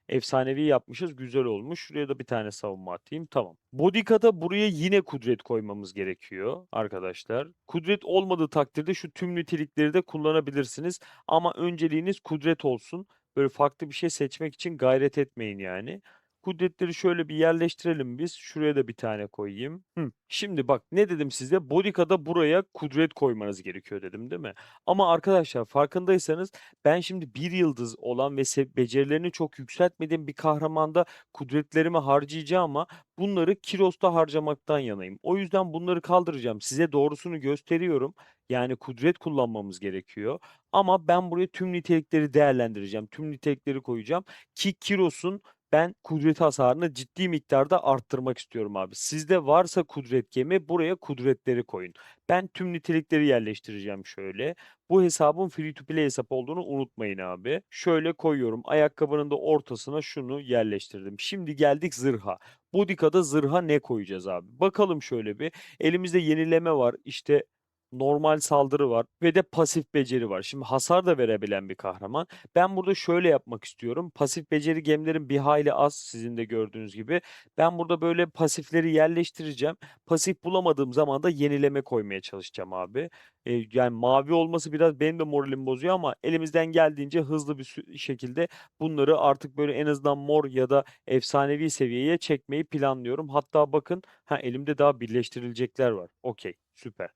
efsanevi yapmışız. Güzel olmuş. Şuraya da bir tane savunma atayım. Tamam. Bodyguard'a buraya yine kudret koymamız gerekiyor arkadaşlar. Kudret olmadığı takdirde şu tüm nitelikleri de kullanabilirsiniz. Ama önceliğiniz kudret olsun. Böyle farklı bir şey seçmek için gayret etmeyin yani. Kudretleri şöyle bir yerleştirelim biz. Şuraya da bir tane koyayım. Şimdi bak ne dedim size? Bodyguard'a buraya kudret koymanız gerekiyor dedim değil mi? Ama arkadaşlar farkındaysanız ben şimdi bir yıldız olan ve becerilerini çok yükseltmediğim bir kahramanda kudretlerimi harcayacağım ama bunları Kiros'ta harcamaktan yanayım. O yüzden bunları kaldıracağım. Size doğrusunu gösteriyorum. Yani kudret kullanmamız gerekiyor. Ama ben buraya tüm nitelikleri değerlendireceğim. Tüm nitelikleri koyacağım ki Kiros'un ben kudret hasarını ciddi miktarda arttırmak istiyorum abi. Sizde varsa kudret gemi buraya kudretleri koyun. Ben tüm nitelikleri yerleştireceğim şöyle. Bu hesabın free to play hesap olduğunu unutmayın abi. Şöyle koyuyorum. Ayakkabının da ortasına şunu yerleştirdim. Şimdi geldik zırha. Bodyguard'a zırha ne koyacağız abi? Bakalım şöyle bir. Elimizde yenileme var. İşte normal saldırı var ve de pasif beceri var. Şimdi hasar da verebilen bir kahraman. Ben burada şöyle yapmak istiyorum. Pasif beceri gemlerim bir hayli az sizin de gördüğünüz gibi. Ben burada böyle pasifleri yerleştireceğim. Pasif bulamadığım zaman da yenileme koymaya çalışacağım abi. Yani mavi olması biraz benim de moralimi bozuyor ama elimizden geldiğince hızlı bir şekilde bunları artık böyle en azından mor ya da efsanevi seviyeye çekmeyi planlıyorum. Hatta bakın, elimde daha birleştirilecekler var. Okay, süper.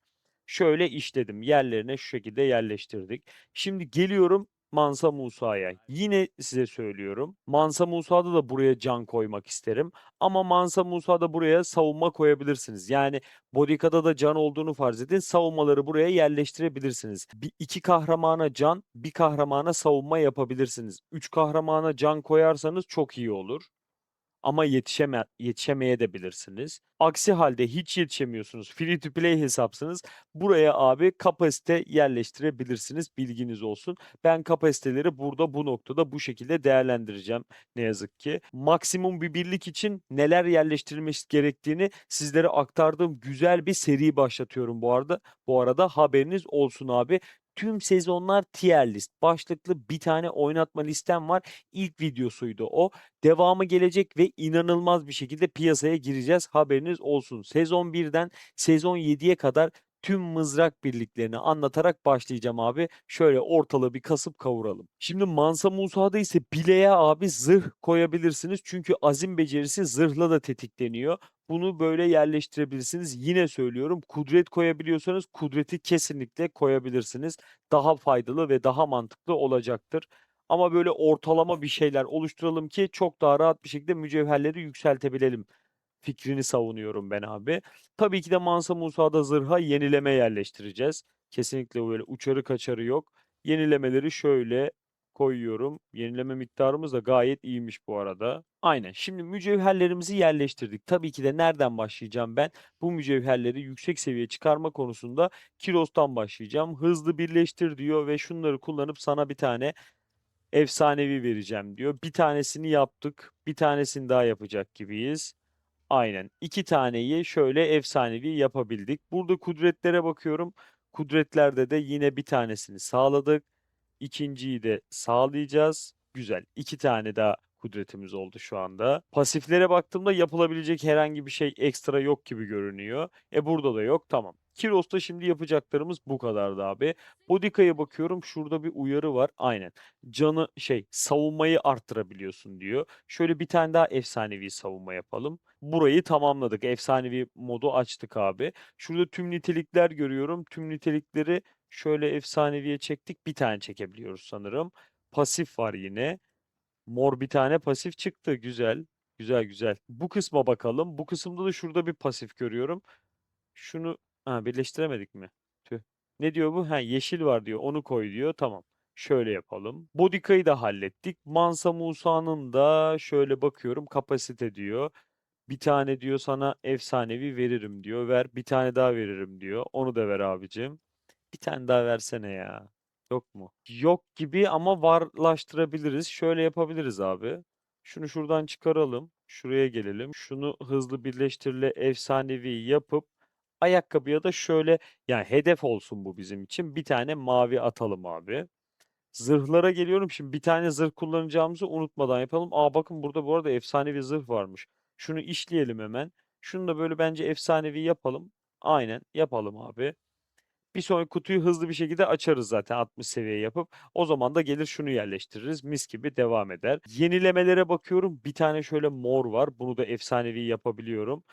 Şöyle işledim. Yerlerine şu şekilde yerleştirdik. Şimdi geliyorum Mansa Musa'ya. Yine size söylüyorum. Mansa Musa'da da buraya can koymak isterim. Ama Mansa Musa'da buraya savunma koyabilirsiniz. Yani Bodika'da da can olduğunu farz edin. Savunmaları buraya yerleştirebilirsiniz. İki kahramana can, bir kahramana savunma yapabilirsiniz. Üç kahramana can koyarsanız çok iyi olur. Ama yetişemeye de bilirsiniz. Aksi halde hiç yetişemiyorsunuz. Free to play hesapsınız. Buraya abi kapasite yerleştirebilirsiniz. Bilginiz olsun. Ben kapasiteleri burada bu noktada bu şekilde değerlendireceğim ne yazık ki. Maksimum bir birlik için neler yerleştirilmesi gerektiğini sizlere aktardığım güzel bir seri başlatıyorum bu arada. Bu arada haberiniz olsun abi. Tüm sezonlar tier list. Başlıklı bir tane oynatma listem var. İlk videosuydu o. Devamı gelecek ve inanılmaz bir şekilde piyasaya gireceğiz. Haberiniz olsun. Sezon 1'den sezon 7'ye kadar tüm mızrak birliklerini anlatarak başlayacağım abi. Şöyle ortalığı bir kasıp kavuralım. Şimdi Mansa Musa'da ise bileğe abi zırh koyabilirsiniz. Çünkü azim becerisi zırhla da tetikleniyor. Bunu böyle yerleştirebilirsiniz. Yine söylüyorum, kudret koyabiliyorsanız kudreti kesinlikle koyabilirsiniz. Daha faydalı ve daha mantıklı olacaktır. Ama böyle ortalama bir şeyler oluşturalım ki çok daha rahat bir şekilde mücevherleri yükseltebilelim fikrini savunuyorum ben abi. Tabii ki de Mansa Musa'da zırha yenileme yerleştireceğiz. Kesinlikle böyle uçarı kaçarı yok. Yenilemeleri şöyle koyuyorum. Yenileme miktarımız da gayet iyiymiş bu arada. Aynen. Şimdi mücevherlerimizi yerleştirdik. Tabii ki de nereden başlayacağım ben? Bu mücevherleri yüksek seviye çıkarma konusunda Kiros'tan başlayacağım. Hızlı birleştir diyor ve şunları kullanıp sana bir tane efsanevi vereceğim diyor. Bir tanesini yaptık. Bir tanesini daha yapacak gibiyiz. Aynen. 2 taneyi şöyle efsanevi yapabildik. Burada kudretlere bakıyorum. Kudretlerde de yine bir tanesini sağladık. İkinciyi de sağlayacağız. Güzel. 2 tane daha kudretimiz oldu şu anda. Pasiflere baktığımda yapılabilecek herhangi bir şey ekstra yok gibi görünüyor. Burada da yok. Tamam. Kiros'ta şimdi yapacaklarımız bu kadardı abi. Bodika'ya bakıyorum. Şurada bir uyarı var. Aynen. Canı savunmayı arttırabiliyorsun diyor. Şöyle bir tane daha efsanevi savunma yapalım. Burayı tamamladık. Efsanevi modu açtık abi. Şurada tüm nitelikler görüyorum. Tüm nitelikleri şöyle efsaneviye çektik. Bir tane çekebiliyoruz sanırım. Pasif var yine. Mor bir tane pasif çıktı. Güzel. Güzel güzel. Bu kısma bakalım. Bu kısımda da şurada bir pasif görüyorum. Şunu birleştiremedik mi? Tüh. Ne diyor bu? Yeşil var diyor. Onu koy diyor. Tamam. Şöyle yapalım. Bodika'yı da hallettik. Mansa Musa'nın da şöyle bakıyorum kapasite diyor. Bir tane diyor sana efsanevi veririm diyor. Ver. Bir tane daha veririm diyor. Onu da ver abicim. Bir tane daha versene ya. Yok mu? Yok gibi ama varlaştırabiliriz. Şöyle yapabiliriz abi. Şunu şuradan çıkaralım. Şuraya gelelim. Şunu hızlı birleştirle efsanevi yapıp ayakkabıya da şöyle, yani hedef olsun bu bizim için. Bir tane mavi atalım abi. Zırhlara geliyorum. Şimdi bir tane zırh kullanacağımızı unutmadan yapalım. Bakın burada bu arada efsanevi zırh varmış. Şunu işleyelim hemen. Şunu da böyle bence efsanevi yapalım. Aynen yapalım abi. Bir sonraki kutuyu hızlı bir şekilde açarız zaten 60 seviye yapıp. O zaman da gelir şunu yerleştiririz. Mis gibi devam eder. Yenilemelere bakıyorum. Bir tane şöyle mor var. Bunu da efsanevi yapabiliyorum.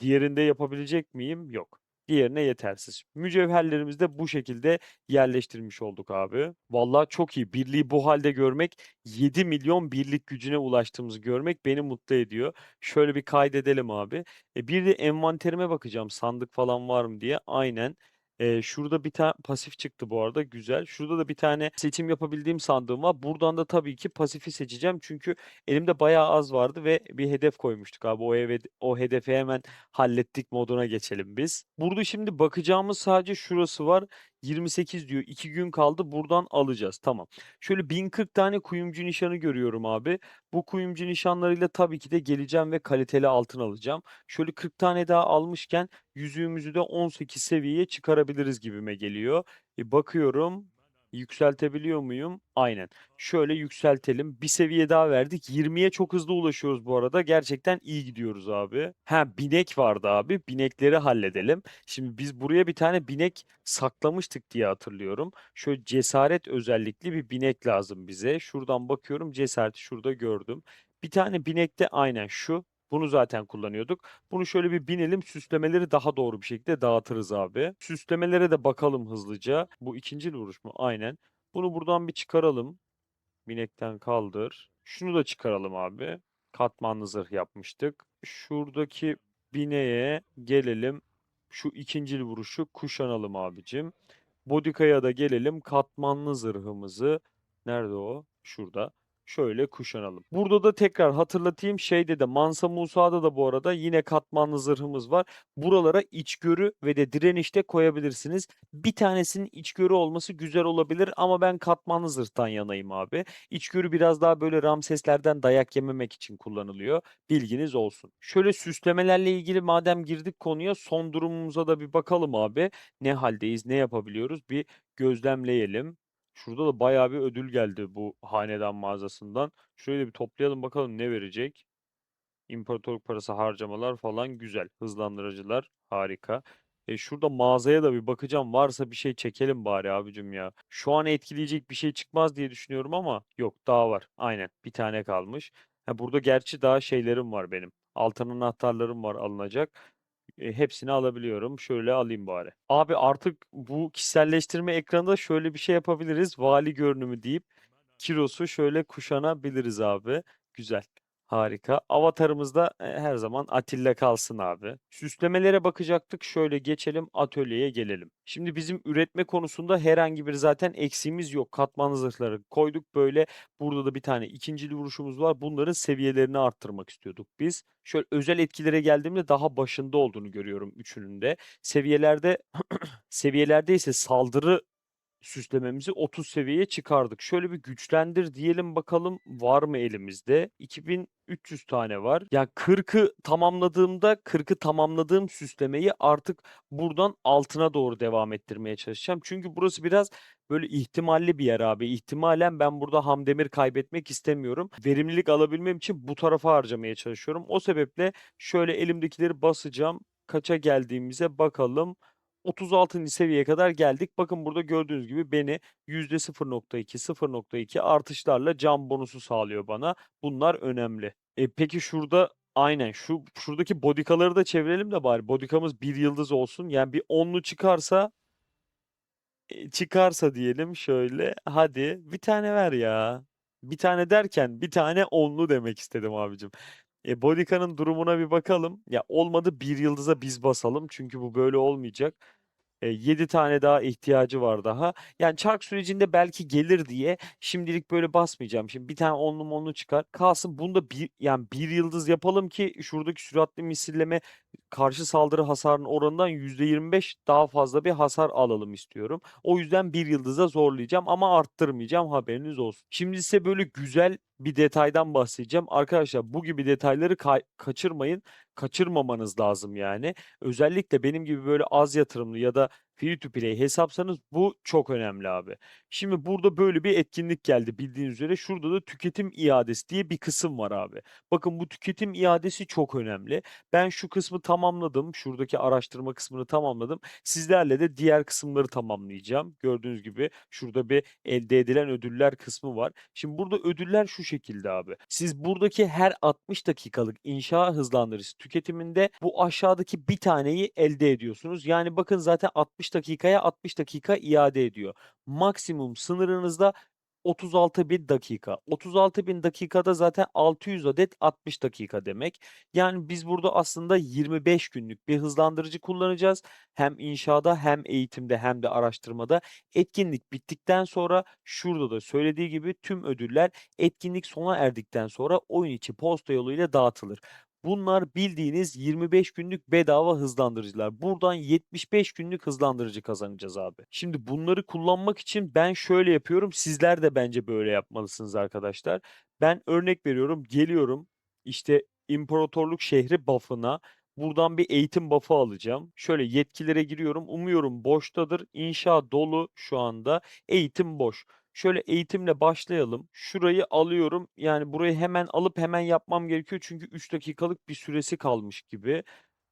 Diğerinde yapabilecek miyim? Yok. Diğerine yetersiz. Mücevherlerimizi de bu şekilde yerleştirmiş olduk abi. Vallahi çok iyi. Birliği bu halde görmek, 7 milyon birlik gücüne ulaştığımızı görmek beni mutlu ediyor. Şöyle bir kaydedelim abi. Bir de envanterime bakacağım sandık falan var mı diye. Aynen. Şurada bir tane pasif çıktı bu arada. Güzel. Şurada da bir tane seçim yapabildiğim sandığım var. Buradan da tabii ki pasifi seçeceğim. Çünkü elimde bayağı az vardı ve bir hedef koymuştuk abi. O hedefi hemen hallettik moduna geçelim biz. Burada şimdi bakacağımız sadece şurası var. 28 diyor. 2 gün kaldı. Buradan alacağız. Tamam. Şöyle 1040 tane kuyumcu nişanı görüyorum abi. Bu kuyumcu nişanlarıyla tabii ki de geleceğim ve kaliteli altın alacağım. Şöyle 40 tane daha almışken yüzüğümüzü de 18 seviyeye çıkarabiliriz gibime geliyor. Bakıyorum. Yükseltebiliyor muyum? Aynen. Şöyle yükseltelim. Bir seviye daha verdik. 20'ye çok hızlı ulaşıyoruz bu arada. Gerçekten iyi gidiyoruz abi. Ha, binek vardı abi. Binekleri halledelim. Şimdi biz buraya bir tane binek saklamıştık diye hatırlıyorum. Şöyle cesaret özellikli bir binek lazım bize. Şuradan bakıyorum, cesareti şurada gördüm. Bir tane binek de aynen şu. Bunu zaten kullanıyorduk. Bunu şöyle bir binelim, süslemeleri daha doğru bir şekilde dağıtırız abi. Süslemelere de bakalım hızlıca. Bu ikinci vuruş mu? Aynen. Bunu buradan bir çıkaralım. Binekten kaldır. Şunu da çıkaralım abi. Katmanlı zırh yapmıştık. Şuradaki bineğe gelelim. Şu ikincil vuruşu kuşanalım abicim. Bodika'ya da gelelim. Katmanlı zırhımızı. Nerede o? Şurada. Şöyle kuşanalım. Burada da tekrar hatırlatayım. Şeyde de Mansa Musa'da da bu arada yine katmanlı zırhımız var. Buralara içgörü ve de direniş de koyabilirsiniz. Bir tanesinin içgörü olması güzel olabilir ama ben katmanlı zırhtan yanayım abi. İçgörü biraz daha böyle Ramseslerden dayak yememek için kullanılıyor. Bilginiz olsun. Şöyle süslemelerle ilgili madem girdik konuya, son durumumuza da bir bakalım abi. Ne haldeyiz, ne yapabiliyoruz? Bir gözlemleyelim. Şurada da bayağı bir ödül geldi bu hanedan mağazasından. Şöyle bir toplayalım bakalım ne verecek. İmparatorluk parası harcamalar falan güzel. Hızlandırıcılar harika. Şurada mağazaya da bir bakacağım. Varsa bir şey çekelim bari abicim ya. Şu an etkileyecek bir şey çıkmaz diye düşünüyorum ama yok, daha var. Aynen, bir tane kalmış. Ha, burada gerçi daha şeylerim var benim. Altın anahtarlarım var alınacak. Hepsini alabiliyorum. Şöyle alayım bari. Abi artık bu kişiselleştirme ekranında şöyle bir şey yapabiliriz. Vali görünümü deyip Kiros'u şöyle kuşanabiliriz abi. Güzel. Harika. Avatarımız da her zaman Atilla kalsın abi. Süslemelere bakacaktık. Şöyle geçelim, atölyeye gelelim. Şimdi bizim üretme konusunda herhangi bir zaten eksiğimiz yok. Katmanlı zırhları koyduk böyle. Burada da bir tane ikincili vuruşumuz var. Bunların seviyelerini arttırmak istiyorduk biz. Şöyle özel etkilere geldiğimde daha başında olduğunu görüyorum üçünün de. Seviyelerde ise saldırı süslememizi 30 seviyeye çıkardık. Şöyle bir güçlendir diyelim bakalım, var mı elimizde? 2300 tane var. Yani 40'ı tamamladığım süslemeyi artık buradan altına doğru devam ettirmeye çalışacağım. Çünkü burası biraz böyle ihtimalli bir yer abi. İhtimalen ben burada ham demir kaybetmek istemiyorum. Verimlilik alabilmem için bu tarafa harcamaya çalışıyorum. O sebeple şöyle elimdekileri basacağım. Kaça geldiğimize bakalım. 36. seviyeye kadar geldik. Bakın burada gördüğünüz gibi beni %0.2, 0.2 artışlarla can bonusu sağlıyor bana. Bunlar önemli. Peki şurada aynen şuradaki bodikaları da çevirelim de bari. Bodikamız bir yıldız olsun. Yani bir onlu çıkarsa diyelim şöyle. Hadi bir tane ver ya. Bir tane derken bir tane onlu demek istedim abicim. Bodika'nın durumuna bir bakalım. Ya olmadı, bir yıldıza biz basalım. Çünkü bu böyle olmayacak. 7 tane daha ihtiyacı var daha. Yani çark sürecinde belki gelir diye şimdilik böyle basmayacağım. Şimdi bir tane onlu monlu çıkar. Kalsın bunda bir, yani bir yıldız yapalım ki şuradaki süratli misilleme karşı saldırı hasarının oranından %25 daha fazla bir hasar alalım istiyorum. O yüzden bir yıldıza zorlayacağım ama arttırmayacağım, haberiniz olsun. Şimdi size böyle güzel bir detaydan bahsedeceğim. Arkadaşlar bu gibi detayları kaçırmayın. Kaçırmamanız lazım yani. Özellikle benim gibi böyle az yatırımlı ya da free to play hesapsanız bu çok önemli abi. Şimdi burada böyle bir etkinlik geldi bildiğiniz üzere. Şurada da tüketim iadesi diye bir kısım var abi. Bakın bu tüketim iadesi çok önemli. Ben şu kısmı tamamladım. Şuradaki araştırma kısmını tamamladım. Sizlerle de diğer kısımları tamamlayacağım. Gördüğünüz gibi şurada bir elde edilen ödüller kısmı var. Şimdi burada ödüller şu şekilde abi. Siz buradaki her 60 dakikalık inşa hızlandırıcısı tüketiminde bu aşağıdaki bir taneyi elde ediyorsunuz. Yani bakın zaten 60 dakikaya 60 dakika iade ediyor. Maksimum sınırınızda 36.000 dakika. 36.000 dakikada zaten 600 adet 60 dakika demek. Yani biz burada aslında 25 günlük bir hızlandırıcı kullanacağız. Hem inşaada hem eğitimde hem de araştırmada. Etkinlik bittikten sonra şurada da söylediği gibi tüm ödüller etkinlik sona erdikten sonra oyun içi posta yoluyla dağıtılır. Bunlar bildiğiniz 25 günlük bedava hızlandırıcılar. Buradan 75 günlük hızlandırıcı kazanacağız abi. Şimdi bunları kullanmak için ben şöyle yapıyorum. Sizler de bence böyle yapmalısınız arkadaşlar. Ben örnek veriyorum. Geliyorum işte İmparatorluk şehri buff'ına. Buradan bir eğitim buff'ı alacağım. Şöyle yetkilere giriyorum. Umuyorum boştadır. İnşa dolu şu anda. Eğitim boş. Şöyle eğitimle başlayalım. Şurayı alıyorum. Yani burayı hemen alıp hemen yapmam gerekiyor. Çünkü 3 dakikalık bir süresi kalmış gibi.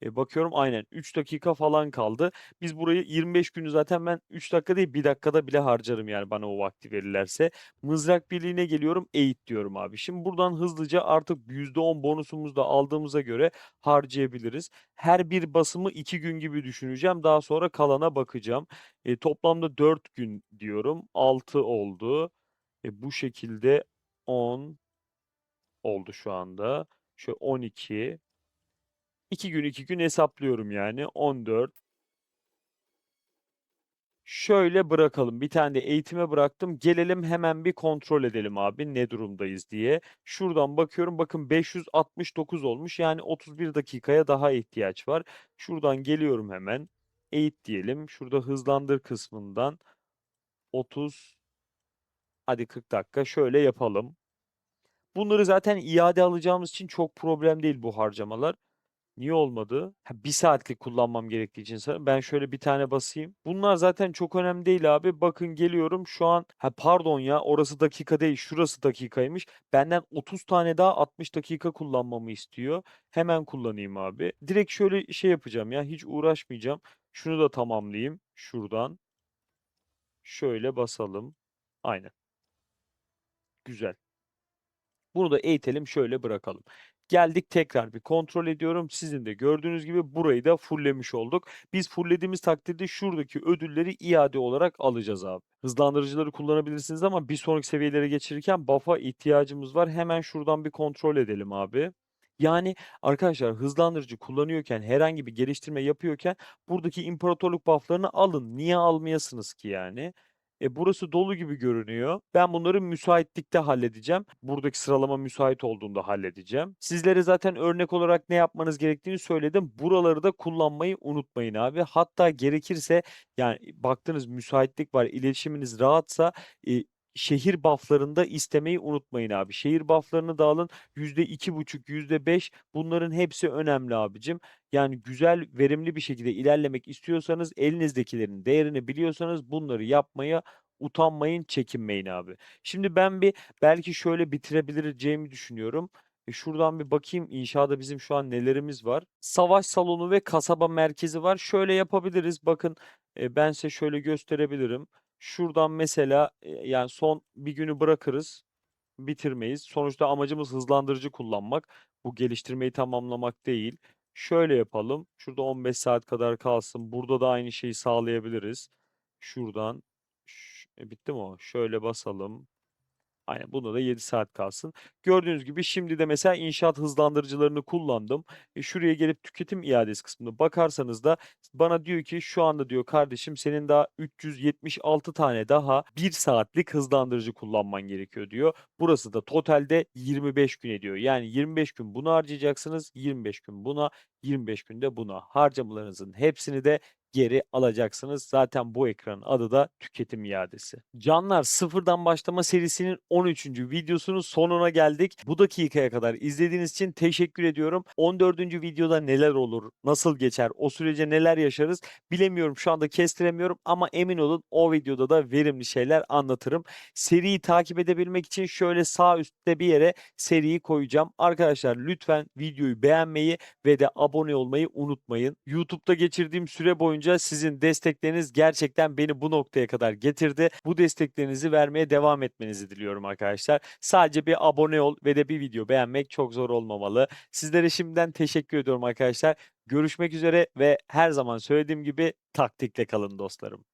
Bakıyorum aynen 3 dakika falan kaldı. Biz burayı 25 günü zaten ben 3 dakika değil 1 dakikada bile harcarım yani bana o vakti verirlerse. Mızrak birliğine geliyorum eğit diyorum abi. Şimdi buradan hızlıca artık %10 bonusumuzu da aldığımıza göre harcayabiliriz. Her bir basımı 2 gün gibi düşüneceğim. Daha sonra kalana bakacağım. Toplamda 4 gün diyorum. 6 oldu. Bu şekilde 10 oldu şu anda. Şöyle 12. 2 gün 2 gün hesaplıyorum yani. 14. Şöyle bırakalım. Bir tane de eğitime bıraktım. Gelelim hemen bir kontrol edelim abi ne durumdayız diye. Şuradan bakıyorum. Bakın 569 olmuş. Yani 31 dakikaya daha ihtiyaç var. Şuradan geliyorum hemen. Eğit diyelim. Şurada hızlandır kısmından 30, hadi 40 dakika şöyle yapalım. Bunları zaten iade alacağımız için çok problem değil bu harcamalar. Niye olmadı? Ha, 1 saatlik kullanmam gerektiği için ben şöyle bir tane basayım. Bunlar zaten çok önemli değil abi. Bakın geliyorum şu an. Ha pardon ya orası dakika değil. Şurası dakikaymış. Benden 30 tane daha 60 dakika kullanmamı istiyor. Hemen kullanayım abi. Direkt şöyle şey yapacağım ya. Hiç uğraşmayacağım. Şunu da tamamlayayım. Şuradan. Şöyle basalım. Aynen. Güzel. Bunu da eğitelim şöyle bırakalım. Geldik tekrar bir kontrol ediyorum. Sizin de gördüğünüz gibi burayı da fulllemiş olduk. Biz fulllediğimiz takdirde şuradaki ödülleri iade olarak alacağız abi. Hızlandırıcıları kullanabilirsiniz ama bir sonraki seviyelere geçirirken buff'a ihtiyacımız var. Hemen şuradan bir kontrol edelim abi. Yani arkadaşlar hızlandırıcı kullanıyorken herhangi bir geliştirme yapıyorken buradaki imparatorluk buff'larını alın. Niye almayasınız ki yani? Burası dolu gibi görünüyor. Ben bunları müsaitlikte halledeceğim. Buradaki sıralama müsait olduğunda halledeceğim. Sizlere zaten örnek olarak ne yapmanız gerektiğini söyledim. Buraları da kullanmayı unutmayın abi. Hatta gerekirse yani baktınız müsaitlik var, iletişiminiz rahatsa şehir buff'larında istemeyi unutmayın abi. Şehir buff'larını da alın. %2,5, %5 bunların hepsi önemli abicim. Yani güzel, verimli bir şekilde ilerlemek istiyorsanız, elinizdekilerin değerini biliyorsanız bunları yapmaya utanmayın, çekinmeyin abi. Şimdi ben belki şöyle bitirebileceğimi düşünüyorum. Şuradan bir bakayım inşaada bizim şu an nelerimiz var. Savaş salonu ve kasaba merkezi var. Şöyle yapabiliriz. Bakın ben size şöyle gösterebilirim. Şuradan mesela yani son bir günü bırakırız bitirmeyiz. Sonuçta amacımız hızlandırıcı kullanmak. Bu geliştirmeyi tamamlamak değil. Şöyle yapalım. Şurada 15 saat kadar kalsın. Burada da aynı şeyi sağlayabiliriz. Şuradan bitti mi o? Şöyle basalım. Aynen bunda da 7 saat kalsın. Gördüğünüz gibi şimdi de mesela inşaat hızlandırıcılarını kullandım. Şuraya gelip tüketim iadesi kısmına bakarsanız da bana diyor ki şu anda diyor kardeşim senin daha 376 tane daha 1 saatlik hızlandırıcı kullanman gerekiyor diyor. Burası da totalde 25 gün ediyor. Yani 25 gün bunu harcayacaksınız, 25 gün buna, 25 günde buna. Harcamalarınızın hepsini de geri alacaksınız. Zaten bu ekranın adı da tüketim iadesi. Canlar sıfırdan başlama serisinin 13. videosunun sonuna geldik. Bu dakikaya kadar izlediğiniz için teşekkür ediyorum. 14. videoda neler olur, nasıl geçer, o sürece neler yaşarız bilemiyorum. Şu anda kestiremiyorum ama emin olun o videoda da verimli şeyler anlatırım. Seriyi takip edebilmek için şöyle sağ üstte bir yere seriyi koyacağım. Arkadaşlar lütfen videoyu beğenmeyi ve de abone olmayı unutmayın. YouTube'da geçirdiğim süre boyunca sizin destekleriniz gerçekten beni bu noktaya kadar getirdi. Bu desteklerinizi vermeye devam etmenizi diliyorum arkadaşlar. Sadece bir abone ol ve de bir video beğenmek çok zor olmamalı. Sizlere şimdiden teşekkür ediyorum arkadaşlar. Görüşmek üzere ve her zaman söylediğim gibi taktikle kalın dostlarım.